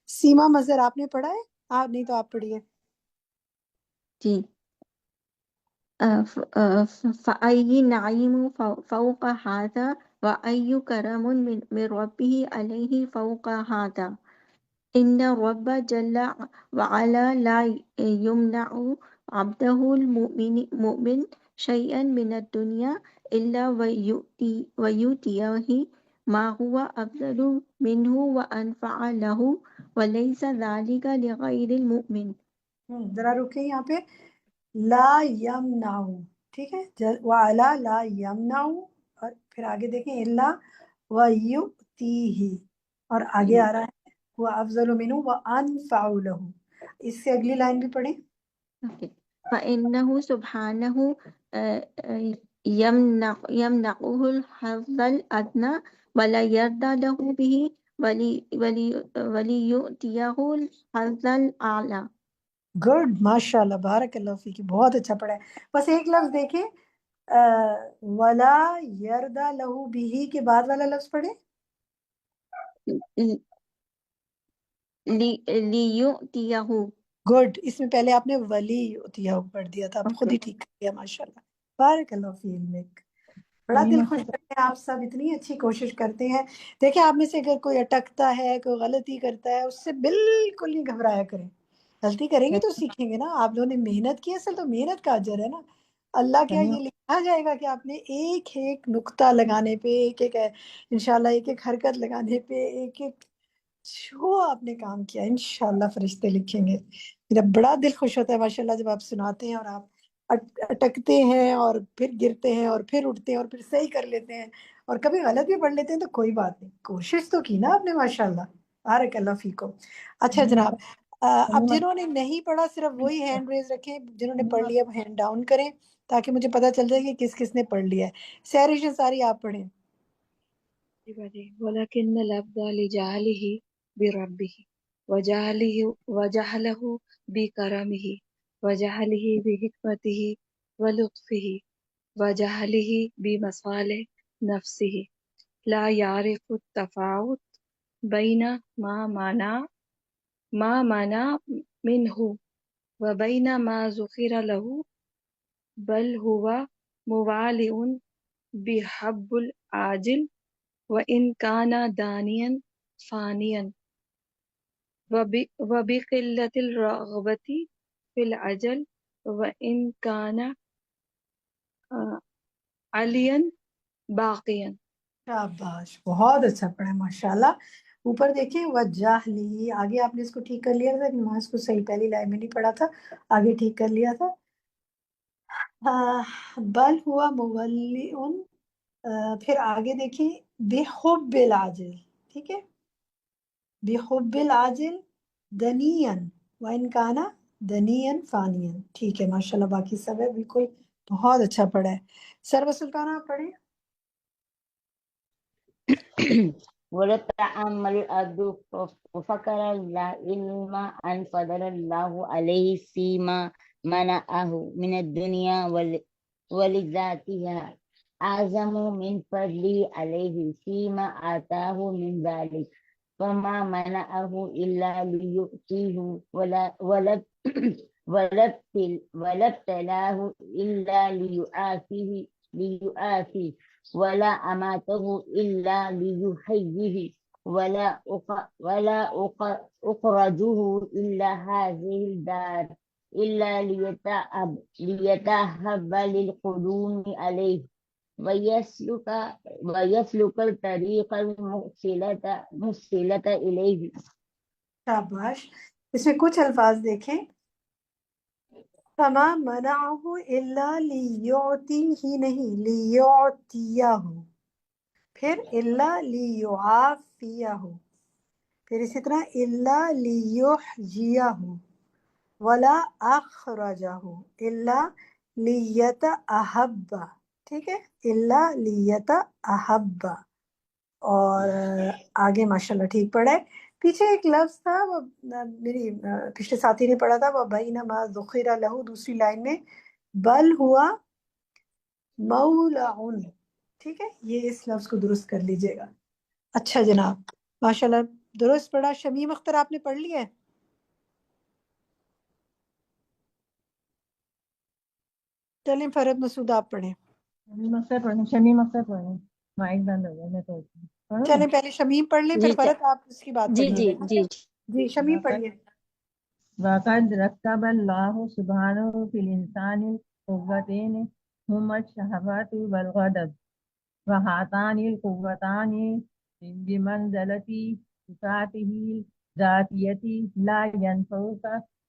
سیما مظہر آپ نے پڑھا ہے؟ آپ نہیں تو آپ پڑھیے. جی. فأي نعيم فوق هذا وأي كرم من ربه عليه فوق هذا إن الرب جل وعلا لا يمنع عبده المؤمن شيئا من الدنيا إلا ويؤتيه ما هو أفضل منه وأنفع له وليس ذلك لغير المؤمن. ذرا رکیں یہاں پہ، لا یمنعو، ٹھیک ہے، وعلا لا یمنعو، اور پھر آگے دیکھیں الا ویؤتیہ، اور آگے آ رہا ہے وہ افضل منہ وانفع له، اس سے اگلی لائن بھی پڑھیں. Okay. فإنه سبحانه يمنعه الحظ الأدنى ولا يرضى له به وليؤتيه الحظ الأعلى. گڈ، ماشاء اللہ، بارک اللہ فیکی، بہت اچھا پڑھا ہے. بس ایک لفظ دیکھیں، ولا یردا لہو بھی کے بعد والا لفظ پڑھیں. ليؤتيه. گڈ، اس میں پہلے آپ نے ولی یؤتیہ پڑھ دیا تھا، آپ خود ہی ٹھیک کر دیا، ماشاء اللہ، بارک اللہ فی علمک. بڑا دل خوش کرتے ہیں آپ سب، اتنی اچھی کوشش کرتے ہیں. دیکھیں آپ میں سے اگر کوئی اٹکتا ہے، کوئی غلطی کرتا ہے، اس سے بالکل نہیں گھبرایا کریں. غلطی کریں گے تو سیکھیں گے نا. آپ لوگوں نے محنت کی، اصل تو محنت کا اجر ہے نا. اللہ کیا یہ لکھا جائے گا کہ آپ نے ایک ایک نقطہ لگانے پہ، ایک ایک انشاءاللہ ایک ایک حرکت لگانے پہ، ایک ایک جو آپ نے کام کیا انشاءاللہ فرشتے لکھیں گے. میرا بڑا دل خوش ہوتا ہے ماشاءاللہ جب آپ سناتے ہیں اور آپ اٹکتے ہیں اور پھر گرتے ہیں اور پھر اٹھتے ہیں اور پھر صحیح کر لیتے ہیں اور کبھی غلط بھی پڑھ لیتے ہیں تو کوئی بات نہیں، کوشش تو کی نا آپ نے ماشاءاللہ، بارک اللہ فیکم. اچھا جناب، اب جنہوں نے نہیں پڑھا صرف وہی ہینڈ ریز رکھیں، جنہوں نے پڑھ لیا ہینڈ ڈاؤن کریں تاکہ مجھے پتہ چل جائے کہ کس کس نے پڑھ لیا ہے. سحری شنساری آپ پڑھیں. ولكن العبد لجهله بربه وجهله بكرمه وجهله بحكمته ولطفه وجهله بمصالح نفسه لا يعرف التفاوت بين ما منع منه وبين ما ذكر له بل هو موالئ بحب العاجل وإن كان دانيا فانيا وبقلة الرغبة في العجل وإن كان عليا باقيا. شاباش، بہت اچھا پڑھا ہے ماشاءاللہ. اوپر دیکھیں وجہلی، آگے آپ نے اس کو ٹھیک کر لیا تھا، نماز کو صحیح پہلی لائن میں نہیں پڑھا تھا، آگے ٹھیک کر لیا تھا. بل ہوا مولی، پھر آگے دیکھیں بحب العاجل، ٹھیک ہے، بحب العاجل دنین وان کانا دنین فانین، ٹھیک ہے ماشاءاللہ. باقی سب ہے بالکل بہت اچھا پڑھا ہے. سرو سلطانہ آپ پڑھیں. ولتعمل العبد وفكر العلم أن فضل الله عليه فيما منعه من الدنيا ولذاتها أعظم من فضله عليه فيما آتاه من ذلك فما منعه إلا ليؤتيه ولا ابتلاه إلا ليعافيه ولا أماته إلا ليحييه ولا أخرجه إلا هذه الدار إلا ليتهب للقدوم عليه ويسلك الطريق الموصلة إليه. شاباش. اس میں کچھ الفاظ دیکھیں، فما منعه الا لیعطی ہی نہیں، لیعطیہ، پھر الا لیعافیہ، پھر اسی طرح الا لیحییہ ولا اخرجہ الا لیتأہب، ٹھیک ہے، الا لیتأہب. اور آگے ماشاءاللہ ٹھیک پڑھا ہے. پیچھے ایک لفظ تھا وہ میری پچھلے ساتھی نے پڑھا تھا، وَبَيْنَمَا ذُخِرَ لَهُ، دوسری لائن میں بل ہوا مولعن، ٹھیک ہے، یہ اس لفظ کو درست کر لیجئے گا. اچھا جناب، ماشاءاللہ درست پڑھا. شمیم اختر آپ نے پڑھ لیا ہے؟ چلیں فرد مسعود آپ پڑھیں. شمیم اختر پڑھیں، مائک بند ہو گیا، میں پڑھتی ہوں. چلیں پہلے شمیم پڑھ لیں، پھر فرد آپ اس کی بات جی پڑھیے جی گا. جی جی شمیم پڑھیے. وَقَدْ رَتَّبَ اللَّهُ سُبْحَانَهُ فِي الْإِنسَانِ قُوَّتَيْنِ هما الشهوات والغضب وهاتان القوتان بمنزلة صفاته الذاتية لا ينفك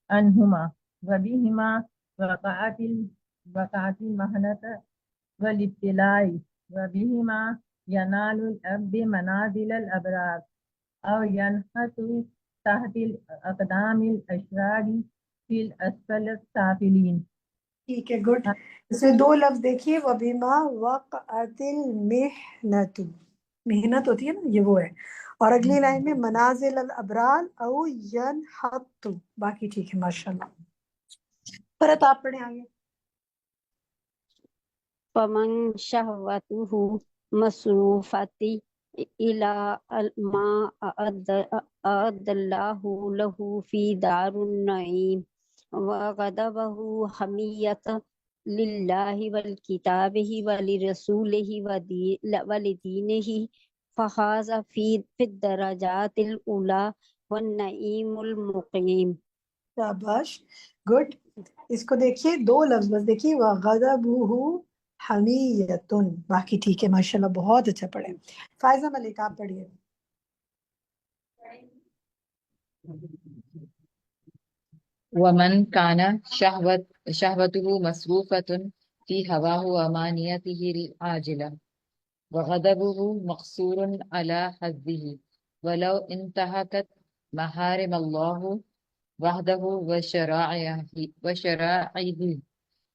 عنهما وبهما وقعت المهنة والابتلاء وبهما ينال العبد منازل الأبرار أو ينحت تحت أقدام الأشرار في الأسفل السافلين. ٹھیک ہے، گڈ. اس میں دو لفظ دیکھیے، وبما وقعت المحنت، محنت ہوتی ہے نا، یہ وہ ہے. اور اگلی لائن میں منازل الابرار او ینحت. باقی ٹھیک ہے ماشاء اللہ. فرت آپ پڑھیں آگے. فمن شهوته مصروفة إلى ما أعد الله له في دار النعيم وغضبه حمية لله ولكتابه ولرسوله ولدينه فهذا في الدرجات الأولى والنعيم المقيم. شاباش، گڈ. اس کو دیکھیے دو لفظ بس دیکھیے، وغضبہ حمیۃ. باقی ٹھیک ہے ماشاءاللہ، بہت اچھا پڑھے. فائزہ ملک آپ پڑھیے. ومن كان شهوته مصروفة في هواه وأمانيته العاجلة وغضبه مقصور على حظه ولو انتهكت محارم الله وحده وشرائعه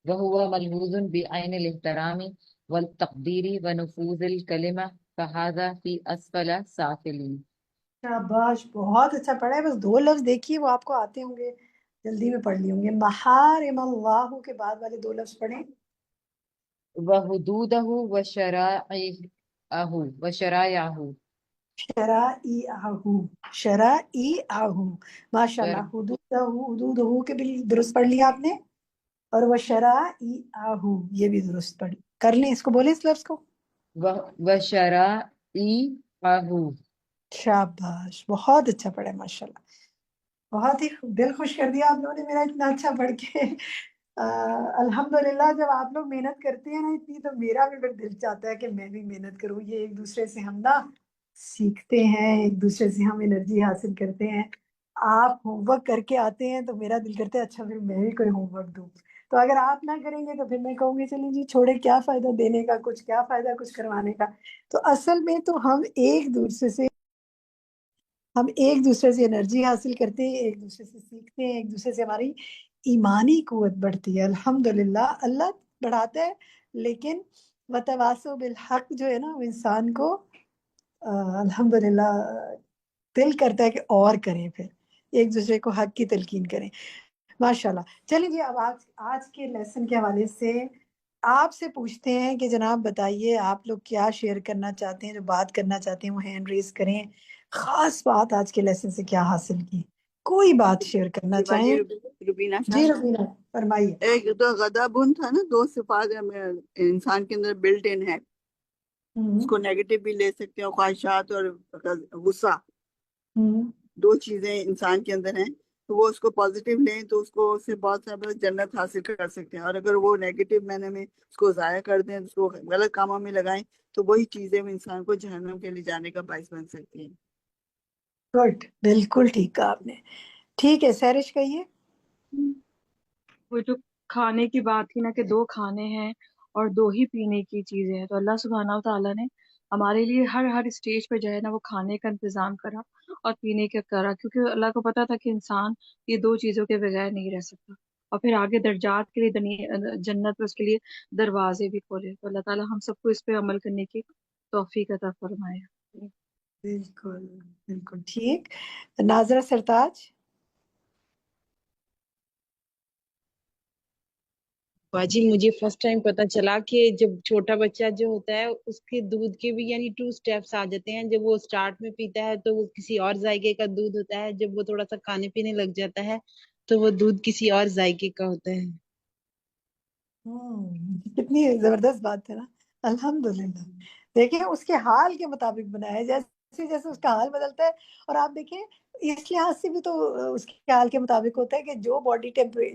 وهو ملحوظ بعين الاحترام والتقدير ونفوذ الكلمة فهذا في أسفل سافلين. شاباش، بہت اچھا پڑھا ہے. بس دو لفظ دیکھیے، وہ آپ کو آتے ہوں گے، جلدی میں پڑھ لیے ہوں گے. محارم اللہ کے بعد والے دو لفظ پڑھیں. وحدوده وشرائعه شرائعہ ماشاء اللہ. حدودہ کے بھی درست پڑھ لیا آپ نے، اور وہ شرائعہ یہ بھی درست پڑھ کر لیں. اس کو بولیں اس لفظ کو. وشرائعه. شاباش، بہت اچھا پڑھا ماشاء اللہ. بہت ہی دل خوش کر دیا آپ لوگوں نے میرا اتنا اچھا پڑھ کے. الحمدللہ جب آپ لوگ محنت کرتے ہیں نا اتنی، تو میرا بھی پھر دل چاہتا ہے کہ میں بھی محنت کروں. یہ ایک دوسرے سے ہم نا سیکھتے ہیں، ایک دوسرے سے ہم انرجی حاصل کرتے ہیں. آپ ہوم ورک کر کے آتے ہیں تو میرا دل کرتا ہے اچھا پھر میں بھی کوئی ہوم ورک دوں. تو اگر آپ نہ کریں گے تو پھر میں کہوں گی چلیں جی چھوڑے، کیا فائدہ دینے کا، کچھ کیا فائدہ کچھ کروانے کا. تو اصل میں تو ہم ایک دوسرے سے انرجی حاصل کرتے ہیں، ایک دوسرے سے سیکھتے ہیں، ایک دوسرے سے ہماری ایمانی قوت بڑھتی ہے. الحمدللہ اللہ بڑھاتا ہے، لیکن وتواصوا بالحق جو ہے نا، وہ انسان کو الحمدللہ دل کرتا ہے کہ اور کریں، پھر ایک دوسرے کو حق کی تلقین کریں. ماشاءاللہ. چلیے جی، اب آج کے لیسن کے حوالے سے آپ سے پوچھتے ہیں کہ جناب بتائیے آپ لوگ کیا شیئر کرنا چاہتے ہیں، جو بات کرنا چاہتے ہیں وہ ہینڈ ریز کریں. خاص بات آج کے لیسن سے کیا حاصل کی، کوئی بات شیئر کرنا چاہیں. روبینہ جی صاحب، روبینہ فرمائیے. ایک تو غضبن تھا نا، دو صفات انسان کے اندر بلٹ ان ہے. اس کو نیگیٹو بھی لے سکتے ہیں، خواہشات اور غصہ، دو چیزیں انسان کے اندر ہیں. تو وہ اس کو پازیٹیو لیں تو اس کو اس سے بہت سارا جنت حاصل کر سکتے ہیں. اور اگر وہ نیگیٹو معنی میں اس کو ضائع کر دیں، اس کو غلط کاموں میں لگائیں، تو وہی چیزیں انسان کو جہنم کے لے جانے کا باعث بن سکتی ہیں. گڈ، بالکل ٹھیک کہا آپ نے. ٹھیک ہے سیرش کہیے. وہ جو کھانے کی بات تھی نا کہ دو کھانے ہیں اور دو ہی پینے کی چیزیں ہیں، تو اللہ سبحانہ وتعالیٰ نے ہمارے لیے ہر اسٹیج پہ جو ہے نا وہ کھانے کا انتظام کرا اور پینے کا کرا، کیونکہ اللہ کو پتا تھا کہ انسان یہ دو چیزوں کے بغیر نہیں رہ سکتا. اور پھر آگے درجات کے لیے جنت میں اس کے لیے دروازے بھی کھولے. تو اللہ تعالیٰ ہم سب کو اس پہ عمل کرنے کی توفیق عطا فرمائے. بالکل بالکل ٹھیک. ناظرہ سرتاج. باجی مجھے فرسٹ ٹائم پتا چلا کہ جب چھوٹا بچہ جو ہوتا ہے اس کے دودھ کے بھی یعنی 2 اسٹیپس آ جاتے ہیں. جب وہ اسٹارٹ میں پیتا ہے تو وہ کسی اور ذائقے کا دودھ ہوتا ہے، جب وہ تھوڑا سا کھانے پینے لگ جاتا ہے تو وہ دودھ کسی اور ذائقے کا ہوتا ہے. کتنی زبردست بات ہے نا. الحمدللہ. دیکھیں اس کے حال کے مطابق بنایا ہے، جیسے جیسے اس کا حال بدلتا ہے. اور آپ دیکھیں اس لحاظ سے بھی تو اس کے خیال کے مطابق ہوتا ہے کہ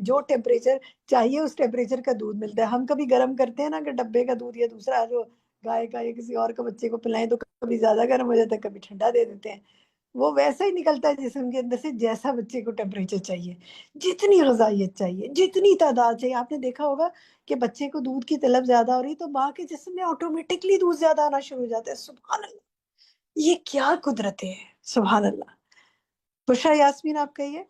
جو ٹیمپریچر چاہیے اس ٹیمپریچر کا دودھ ملتا ہے. ہم کبھی گرم کرتے ہیں نا کہ ڈبے کا دودھ یا دوسرا جو گائے کا یا کسی اور کا بچے کو پلائیں تو کبھی زیادہ گرم ہو جاتا ہے, کبھی ٹھنڈا دے دیتے ہیں. وہ ویسا ہی نکلتا ہے جسم کے اندر سے جیسا بچے کو ٹیمپریچر چاہیے, جتنی غذائیت چاہیے, جتنی تعداد چاہیے. آپ نے دیکھا ہوگا کہ بچے کو دودھ کی طلب زیادہ ہو رہی تو ماں کے جسم میں آٹومیٹکلی دودھ زیادہ آنا شروع ہو جاتا ہے. سبحان اللہ, یہ کیا قدرت ہے, سبحان اللہ. بشرا یاسمین آپ کہیے.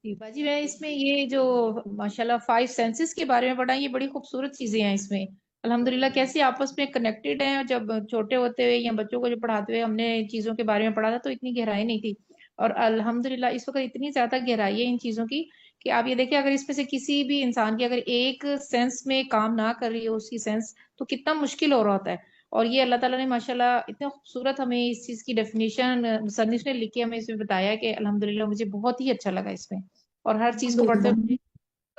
باجی میں اس میں یہ جو ماشاءاللہ 5 سینسز کے بارے میں پڑھا, یہ بڑی خوبصورت چیزیں ہیں اس میں الحمدللہ, کیسے آپس میں کنیکٹڈ ہیں. جب چھوٹے ہوتے ہوئے یا بچوں کو جو پڑھاتے ہوئے ہم نے چیزوں کے بارے میں پڑھا تھا تو اتنی گہرائی نہیں تھی, اور الحمدللہ اس وقت اتنی زیادہ گہرائی ہے ان چیزوں کی کہ آپ یہ دیکھیں اگر اس میں سے کسی بھی انسان کی اگر ایک سینس میں کام نہ کر رہی ہو اس کی سینس, تو کتنا مشکل ہو رہا ہوتا ہے. اور یہ اللہ تعالیٰ نے ماشاءاللہ اتنا خوبصورت ہمیں اس چیز کی ڈیفینیشن مصنف نے لکھی, ہمیں اس میں بتایا کہ الحمدللہ مجھے بہت ہی اچھا لگا اس میں. اور ہر چیز کو پڑھتے ہوئے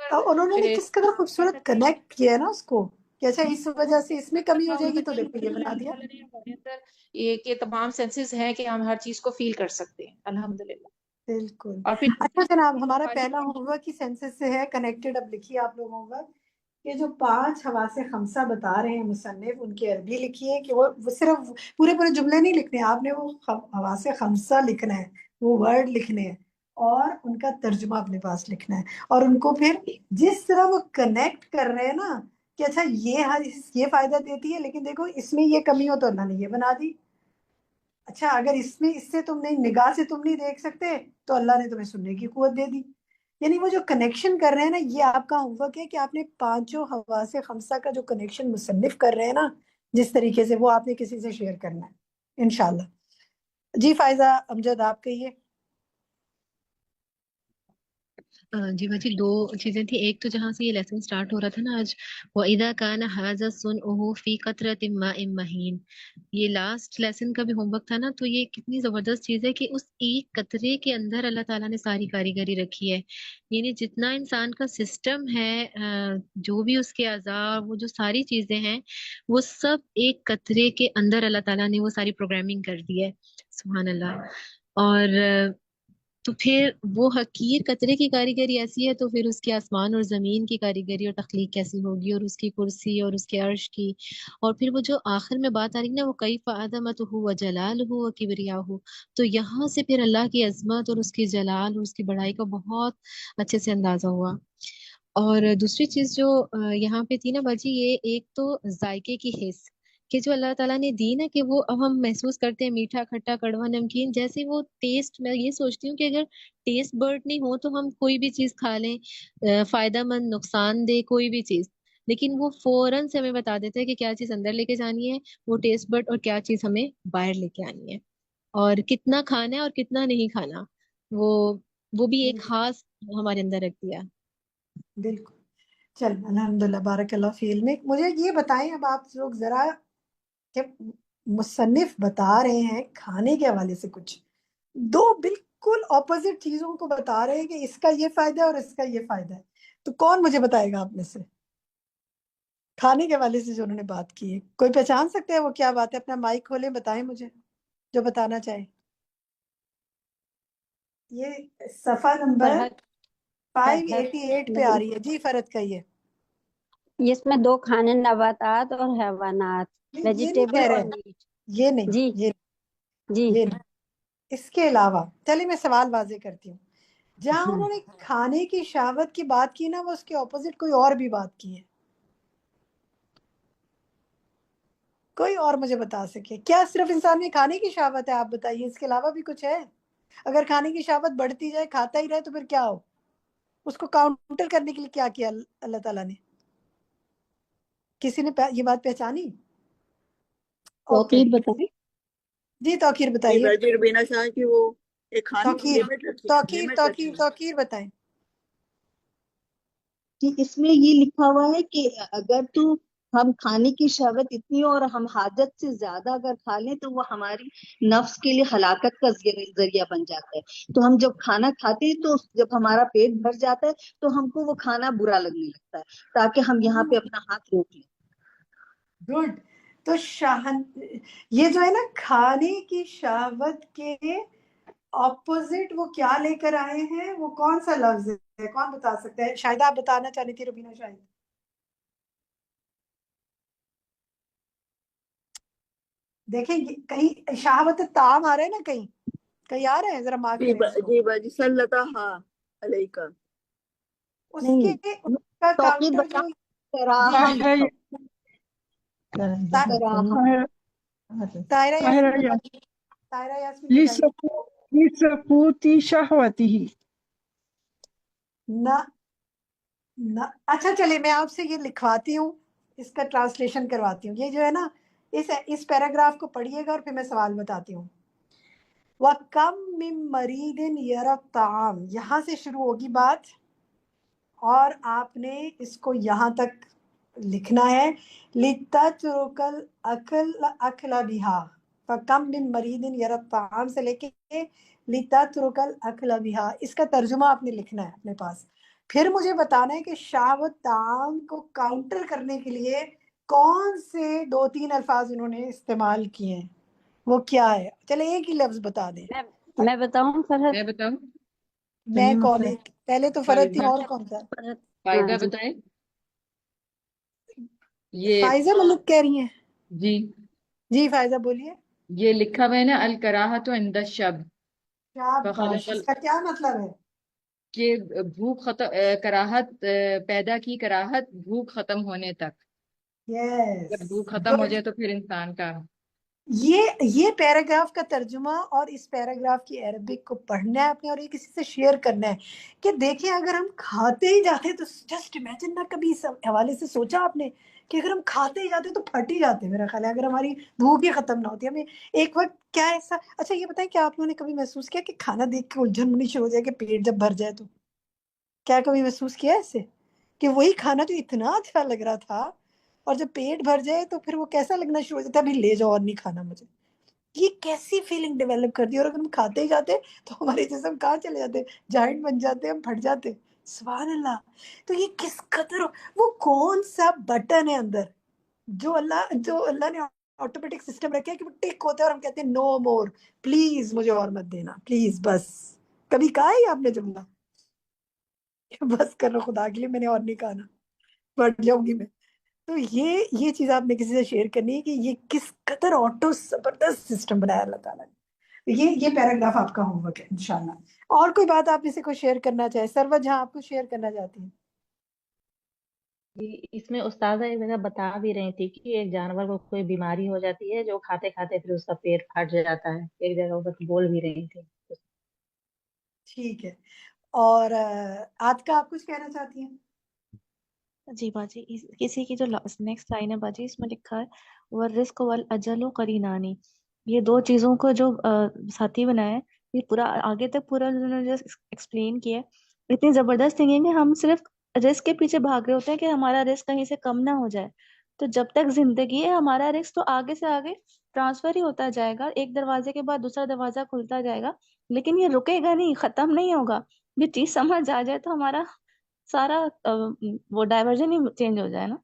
اور انہوں نے کس قدر خوبصورت کنیکٹ کیا ہے نا اس کو, کہ اچھا اس وجہ سے اس میں کمی ہو جائے گی تو دیکھو یہ بنا دیا. یہ کہ تمام سینسز ہیں کہ ہم ہر چیز کو فیل کر سکتے ہیں الحمدللہ. بالکل. اور پھر اچھا جناب, ہمارا پہلا ہوم ورک کی سینسز سے ہے کنیکٹڈ. اب لکھیے آپ لوگ ہوم ورک کہ جو 5 حواس خمسہ بتا رہے ہیں مصنف, ان کی عربی لکھیے. کہ وہ صرف پورے جملے نہیں لکھنے, آپ نے وہ حواس خمسہ لکھنا ہے, وہ ورڈ لکھنے ہیں اور ان کا ترجمہ اپنے پاس لکھنا ہے. اور ان کو پھر جس طرح وہ کنیکٹ کر رہے ہیں نا کہ اچھا یہ فائدہ دیتی ہے لیکن دیکھو اس میں یہ کمی ہو تو اللہ نے یہ بنا دی. اچھا اگر اس سے تم نہیں, نگاہ سے تم نہیں دیکھ سکتے تو اللہ نے تمہیں سننے کی قوت دے دی. یعنی وہ جو کنیکشن کر رہے ہیں نا, یہ آپ کا ہوم ورک ہے کہ آپ نے 5 حواس خمسہ کا جو کنیکشن مصنف کر رہے ہیں نا جس طریقے سے, وہ آپ نے کسی سے شیئر کرنا ہے انشاءاللہ. جی فائزہ امجد آپ کہیے. جی باجی 2 چیزیں تھی. ایک تو جہاں سے یہ لیسن سٹارٹ ہو رہا تھا نا آج, وَإِذَا كَانَ هَذَا صُنْعُهُ فِي قَطْرَةٍ مَاءٍ مَهِينٍ, یہ لاسٹ لیسن کا بھی ہوم ورک تھا نا, تو یہ کتنی زبردست چیز ہے کہ اس ایک قطرے کے اندر اللہ تعالیٰ نے ساری کاریگری رکھی ہے. یعنی جتنا انسان کا سسٹم ہے, جو بھی اس کے اعضاء, وہ جو ساری چیزیں ہیں وہ سب ایک قطرے کے اندر اللہ تعالیٰ نے وہ ساری پروگرامنگ کر دی ہے. سبحان اللہ. اور تو پھر وہ حقیر قطرے کی کاریگری ایسی ہے تو پھر اس کے آسمان اور زمین کی کاریگری اور تخلیق کیسی ہوگی, اور اس کی کرسی اور اس کے عرش کی. اور پھر وہ جو آخر میں بات آ رہی نا, وہ کیف عظمتہ و جلالہ و کبریاہ, تو یہاں سے پھر اللہ کی عظمت اور اس کی جلال اور اس کی بڑائی کا بہت اچھے سے اندازہ ہوا. اور دوسری چیز جو یہاں پہ تھی نا باجی, یہ ایک تو ذائقے کی حس کہ جو اللہ تعالیٰ نے دی نا, کہ وہ اب ہم محسوس کرتے ہیں میٹھا, کھٹا, کڑوا, نمکین, جیسے وہ ٹیسٹ. میں یہ سوچتی ہوں کہ اگر ٹیسٹ برڈ نہیں ہو تو ہم کوئی بھی چیز کھا لیں, فائدہ مند, نقصان دہ کوئی بھی چیز, لیکن وہ فوراً سے ہمیں بتا دیتا ہے کہ کیا چیز اندر لے کے جانی ہے, وہ ٹیسٹ برڈ, اور کیا چیز ہمیں باہر لے کے آنی ہے, اور کتنا کھانا ہے اور کتنا نہیں کھانا. وہ بھی ایک خاص ہمارے اندر رکھ دیا. بالکل. چل الحمدللہ, بارک اللہ فی علمک. مجھے یہ بتائیں اب آپ لوگ ذرا کہ مصنف بتا رہے ہیں کھانے کے حوالے سے کچھ 2 بالکل اپوزٹ چیزوں کو بتا رہے ہیں کہ اس کا یہ فائدہ ہے اور اس کا یہ فائدہ ہے, تو کون مجھے بتائے گا آپ میں سے کھانے کے حوالے سے جو انہوں نے بات کی ہے؟ کوئی پہچان سکتے ہیں وہ کیا بات ہے؟ اپنا مائک کھولیں, بتائیں مجھے جو بتانا چاہیں. یہ صفحہ نمبر 588 پہ آ رہی ہے. جی فرد کہیے. اس میں 2 کھانے نباتات اور حیوانات, یہ نہیں ویجیٹیبل کہہ اور رہے, میٹ. یہ نہیں, جی یہ جی نہیں. اس کے علاوہ چلیے میں سوال واضح کرتی ہوں. جہاں انہوں نے کھانے کی شہوت کی بات کی نا, وہ اس کے اپوزٹ کوئی اور بھی بات کی ہے. کوئی اور مجھے بتا سکے کیا صرف انسان میں کھانے کی شہوت ہے؟ آپ بتائیے, اس کے علاوہ بھی کچھ ہے؟ اگر کھانے کی شہوت بڑھتی جائے, کھاتا ہی رہے, تو پھر کیا ہو؟ اس کو کاؤنٹر کرنے کے لیے کیا کیا اللہ تعالیٰ نے؟ کسی نے یہ بات پہچانی؟ اوکے توقیر بتائیں. جی توقیر بتائیے. باجی ربینہ شاہ کی وہ ایک کھانے کی توقیر بتائیں. کہ اس میں یہ لکھا ہوا ہے کہ اگر تو ہم کھانے کی شہوت اتنی اور ہم حاجت سے زیادہ اگر کھا لیں تو وہ ہماری نفس کے لیے ہلاکت کا ذریعہ بن جاتا ہے. تو ہم جب کھانا کھاتے ہیں تو جب ہمارا پیٹ بھر جاتا ہے تو ہم کو وہ کھانا برا لگنے لگتا ہے, تاکہ ہم یہاں پہ اپنا ہاتھ روک لیں. گڈ. تو یہ جو ہے نا کھانے کی شہوت کے اپوزٹ وہ کیا لے کر آئے ہیں، وہ کون سا لفظ ہے، کون بتا سکتا ہے؟ شاید آپ بتانا چاہ رہی تھی روبینہ شاید. دیکھیں کہیں شہوت طعام آ رہا ہے نا، کہیں آ رہا ہے، ذرا مارک کریں اس کو. جی باجی سلطہ علیکہ اس نہیں کے اس کا توقید کاؤنٹر بتا جو کراہا جی طاہرہ یاسمین بتائیے. طاہرہ یاسمین بتائیے. لسقوط شہوته. نہ اچھا چلے میں آپ سے یہ لکھواتی ہوں، اس کا ٹرانسلیشن کرواتی ہوں. یہ جو ہے نا اس پیراگراف کو پڑھیے گا اور پھر میں سوال بتاتی ہوں. وَكَمْ مِن مَرِيدٍ يَرَى الطَّعَامَ، یہاں سے شروع ہوگی بات اور آپ نے اس کو یہاں تک لکھنا ہے. لِتَتْرُكَ الْأَكْلَ بِهَا، فَكَمْ مِن مَرِيدٍ يَرَى الطَّعَامَ سے لے کے لِتَتْرُكَ الْأَكْلَ بِهَا، اس کا ترجمہ آپ نے لکھنا ہے اپنے پاس. پھر مجھے بتانا ہے کہ شہوت طعام کو کاؤنٹر کرنے کے لیے کون سے 2-3 الفاظ انہوں نے استعمال کیے ہیں، وہ کیا ہے. چلے ایک ہی لفظ بتا دیں. میں بتاؤں فرحت؟ میں بتاؤں؟ میں کون ہے پہلے تو فرحت تھی، اور کون تھا؟ فائدہ بتائیں. یہ فائزہ ملک کہہ رہی ہیں. جی فائزہ بولیے. یہ لکھا ہوا ہے نا، الکراہۃ عند الشب، شاباش، اس کا کیا مطلب ہے؟ کہ بھوک کراہت پیدا کی کراہت بھوک ختم ہونے تک. جب بھوک ختم ہو جائے تو پھر انسان کا یہ پیراگراف کا ترجمہ اور اس پیراگراف کی عربک کو پڑھنا ہے اپنے، اور یہ کسی سے شیئر کرنا ہے کہ دیکھیں اگر ہم کھاتے ہی جاتے تو جسٹ امیجن نہ، کبھی اس حوالے سے سوچا آپ نے کہ اگر ہم کھاتے ہی جاتے تو پھٹ ہی جاتے. میرا خیال ہے اگر ہماری بھوک ہی ختم نہ ہوتی. ہمیں ایک وقت کیا ایسا، اچھا یہ بتائیں کہ آپ لوگوں نے کبھی محسوس کیا کہ کھانا دیکھ کے الجھن ہونی شروع ہو جائے کہ پیٹ جب بھر جائے تو کیا کبھی محسوس کیا ایسے کہ وہی کھانا جو اتنا اچھا لگ رہا تھا اور جب پیٹ بھر جائے تو پھر وہ کیسا لگنا شروع ہو جاتا ہے، ابھی لے جاؤ اور نہیں کھانا مجھے. یہ کیسی فیلنگ ڈیولپ کر دی، اور اگر ہم کھاتے ہی جاتے تو ہمارے جسم کہاں چلے جاتے، جائنٹ بن جاتے، ہم پھٹ جاتے. سبحان اللہ. تو یہ کس قدر وہ کون سا بٹن ہے اندر جو اللہ نے آٹومیٹک سسٹم رکھا ہے کہ وہ ٹک ہوتا ہے اور ہم کہتے ہیں نو مور، پلیز مجھے اور مت دینا، پلیز بس. کبھی کہا ہے آپ نے جملہ بس کر لو خدا کے لیے، میں نے اور نہیں کھانا، بڑھ جاؤں گی میں. تو یہ چیز آپ نے کسی سے شیئر کرنی ہے کہ یہ کس قدر آٹو زبردست سسٹم بنایا اللہ تعالیٰ نے. یہ پیراگراف آپ کا ہوم ورک ہے انشاءاللہ. اور کوئی بات آپ میں سے کوئی شیئر کرنا چاہے؟ سرور جہاں آپ کو شیئر کرنا چاہتی ہیں. جی اس میں استاذہ ایک جگہ بتا بھی رہی تھی کہ ایک جانور کو کوئی بیماری ہو جاتی ہے جو کھاتے کھاتے پھر اس کا پیٹ پھٹ جاتا ہے، ایک جگہ وہ بول بھی رہی تھی. ٹھیک ہے. اور عاتکہ آپ کچھ کہنا چاہتی ہیں؟ جی باجی، کسی کی جو نیکسٹ لائن ہے باجی، اس میں لکھا ہے والرزق والاجل قرینانی. یہ دو چیزوں کو جو ساتھی بنایا ہے، یہ پورا آگے تک پورا انہوں نے ایکسپلین کیا ہے. اتنی زبردست تھنکنگ ہے کہ ہم صرف رزق کے پیچھے بھاگ رہے ہوتے ہیں کہ ہمارا رزق کہیں سے کم نہ ہو جائے. تو جب تک زندگی ہے ہمارا رزق تو آگے سے آگے ٹرانسفر ہی ہوتا جائے گا، ایک دروازے کے بعد دوسرا دروازہ کھلتا جائے گا، لیکن یہ رکے گا نہیں، ختم نہیں ہوگا. یہ چیز سمجھ آ جائے تو ہمارا سارا وہ ڈائیورژن ہی چینج ہو جائے نا.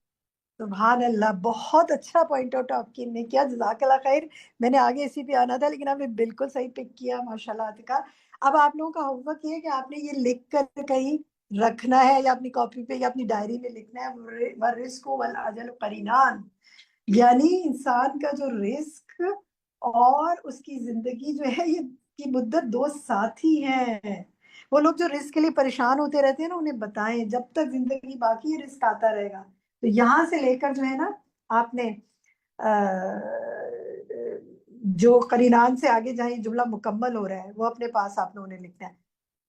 سبحان اللہ، بہت اچھا پوائنٹ آؤٹ آپ کی نے کیا، جزاک اللہ خیر. میں نے آگے اسی پہ آنا تھا لیکن آپ نے بالکل صحیح پک کیا، ماشاءاللہ عاتکہ. اب آپ لوگوں کا ہوم ورک یہ ہے کہ آپ نے یہ لکھ کر کہیں رکھنا ہے یا اپنی کاپی پہ یا اپنی ڈائری میں لکھنا ہے والرزق والاجل قرینان، یعنی انسان کا جو رزق اور اس کی زندگی جو ہے یہ کی مدت دو ساتھی ہیں. وہ لوگ جو رزق کے لیے پریشان ہوتے رہتے ہیں نا، انہیں بتائیں جب تک زندگی باقی ہے رزق آتا رہے گا. تو یہاں سے لے کر جو ہے نا آپ نے جو قرینان سے آگے جہاں یہ جملہ مکمل ہو رہا ہے وہ اپنے پاس آپ لوگوں نے لکھنا ہے،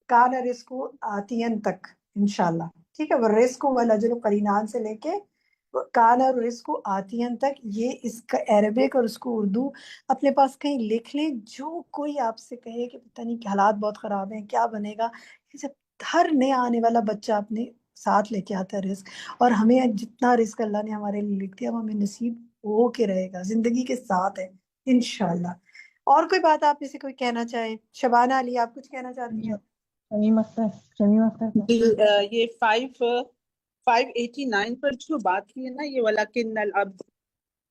کان رزق آتین تک انشاءاللہ. ٹھیک ہے، وہ رزق والاجل قرینان سے لے کے کان اور رزق آتین تک، یہ اس کا عربک اور اس کو اردو اپنے پاس کہیں لکھ لیں. جو کوئی آپ سے کہے کہ پتہ نہیں کہ حالات بہت خراب ہیں کیا بنے گا، جب ہر نیا آنے والا بچہ اپنے ساتھ لے کے آتا ہے رزق، اور ہمیں جتنا رزق اللہ نے ہمارے لیے لکھ دیا وہ ہمیں نصیب ہو کے رہے گا، زندگی کے ساتھ ہے انشاءاللہ. اور کوئی بات آپ میں سے کوئی کہنا چاہے؟ شبانہ علی آپ کچھ کہنا چاہتی ہیں؟ شمیم اختر یہ 589 پر جو بات کی ہے نا، یہ ولیکن العبد،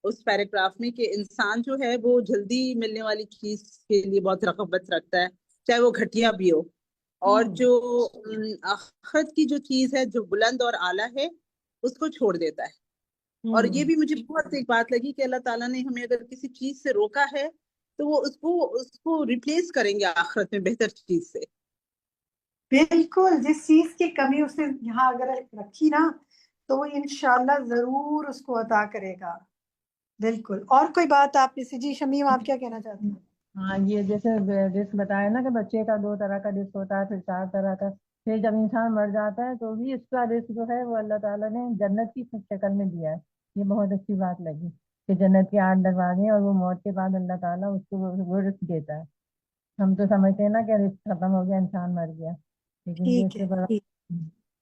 اس پیراگراف میں کہ انسان جو ہے وہ جلدی ملنے والی چیز کے لیے بہت رغبت رکھتا ہے، چاہے وہ گھٹیا بھی ہو. اور جو آخرت کی جو چیز ہے جو بلند اور اعلیٰ ہے اس کو چھوڑ دیتا ہے. اور یہ بھی مجھے بہت ایک بات لگی کہ اللہ تعالیٰ نے ہمیں اگر کسی چیز سے روکا ہے تو وہ اس کو ریپلیس کریں گے آخرت میں بہتر چیز سے. بالکل، جس چیز کی کمی اس نے یہاں اگر رکھی نا تو وہ انشاءاللہ ضرور اس کو عطا کرے گا. بالکل. اور کوئی بات آپ میں سے؟ جی شمیم، آپ کیا کہنا چاہتے ہیں؟ ہاں، یہ جیسے رزق بتایا نا کہ بچے کا 2 طرح کا رزق ہوتا ہے، پھر 4 طرح کا. پھر جب انسان مر جاتا ہے تو بھی اس کا رزق جو ہے وہ اللہ تعالیٰ نے جنت کی شکل میں دیا ہے. یہ بہت اچھی بات لگی کہ جنت کے 8 دروازے ہیں اور وہ موت کے بعد اللہ تعالیٰ اس کو وہ رزق دیتا ہے. ہم تو سمجھتے ہیں نا کہ رزق ختم ہو گیا، انسان مر گیا، لیکن یہ اس ٹھیک سے ہے، بڑا. ٹھیک.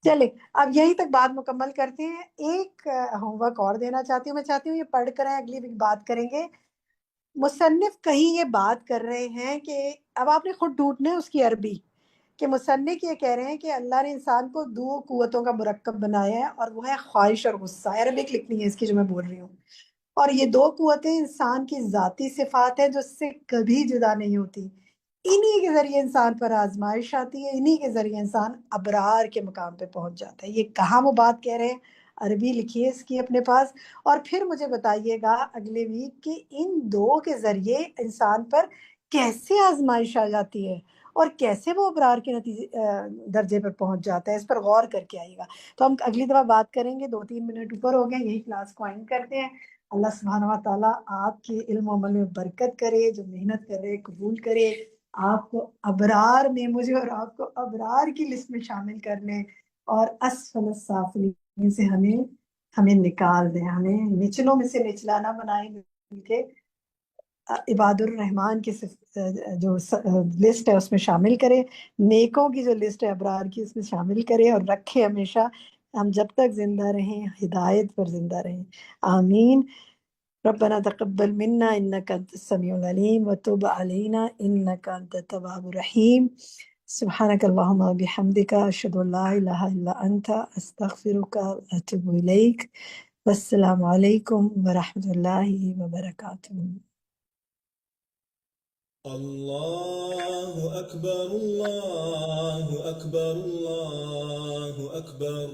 چلے اب یہیں تک بات مکمل کرتے ہیں. ایک ہوم ورک اور دینا چاہتی ہوں. میں چاہتی ہوں یہ پڑھ کر اگلی بھی بات کریں گے. مصنف کہیں یہ بات کر رہے ہیں کہ اب آپ نے خود ڈھونڈنا ہے اس کی عربی، کہ مصنف یہ کہہ رہے ہیں کہ اللہ نے انسان کو 2 قوتوں کا مرکب بنایا ہے اور وہ ہے خواہش اور غصہ. عربک لکھنی ہے اس کی جو میں بول رہی ہوں. اور یہ 2 قوتیں انسان کی ذاتی صفات ہیں جو اس سے کبھی جدا نہیں ہوتی. انہی کے ذریعے انسان پر آزمائش آتی ہے، انہی کے ذریعے انسان ابرار کے مقام پہ پہنچ جاتا ہے. یہ کہاں وہ بات کہہ رہے ہیں؟ عربی لکھیے اس کی اپنے پاس، اور پھر مجھے بتائیے گا اگلے ویک کہ ان 2 کے ذریعے انسان پر کیسے آزمائش آ جاتی ہے اور کیسے وہ ابرار کے نتیجے درجے پر پہنچ جاتا ہے. اس پر غور کر کے آئیے گا. تو ہم اگلی دفعہ بات کریں گے. 2-3 منٹ اوپر ہو گئے، یہی کلاس کو اینڈ کرتے ہیں. اللہ سبحانہ و تعالیٰ آپ کے علم و عمل میں برکت کرے، جو محنت کر رہے قبول کرے، آپ کو ابرار میں، مجھے اور آپ کو ابرار کی لسٹ میں شامل کر لیں، اور اسفل السافلین سے ہمیں نکال دیں، ہمیں نچلوں میں سے نچلا نہ بنائیں، بلکہ عباد الرحمن کی جو لسٹ ہے اس میں شامل کرے، نیکوں کی جو لسٹ ہے ابرار کی اس میں شامل کرے، اور رکھے ہمیشہ. ہم جب تک زندہ رہیں ہدایت پر زندہ رہیں. آمین. ربنا تقبل منا انك انت السميع العليم وتب علينا انك انت التواب الرحيم. سبحانك اللهم وبحمدك اشهد ان لا اله الا انت استغفرك واتوب اليك. والسلام عليكم ورحمة الله وبركاته. الله أكبر الله أكبر الله أكبر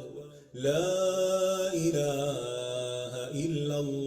لا إله إلا الله.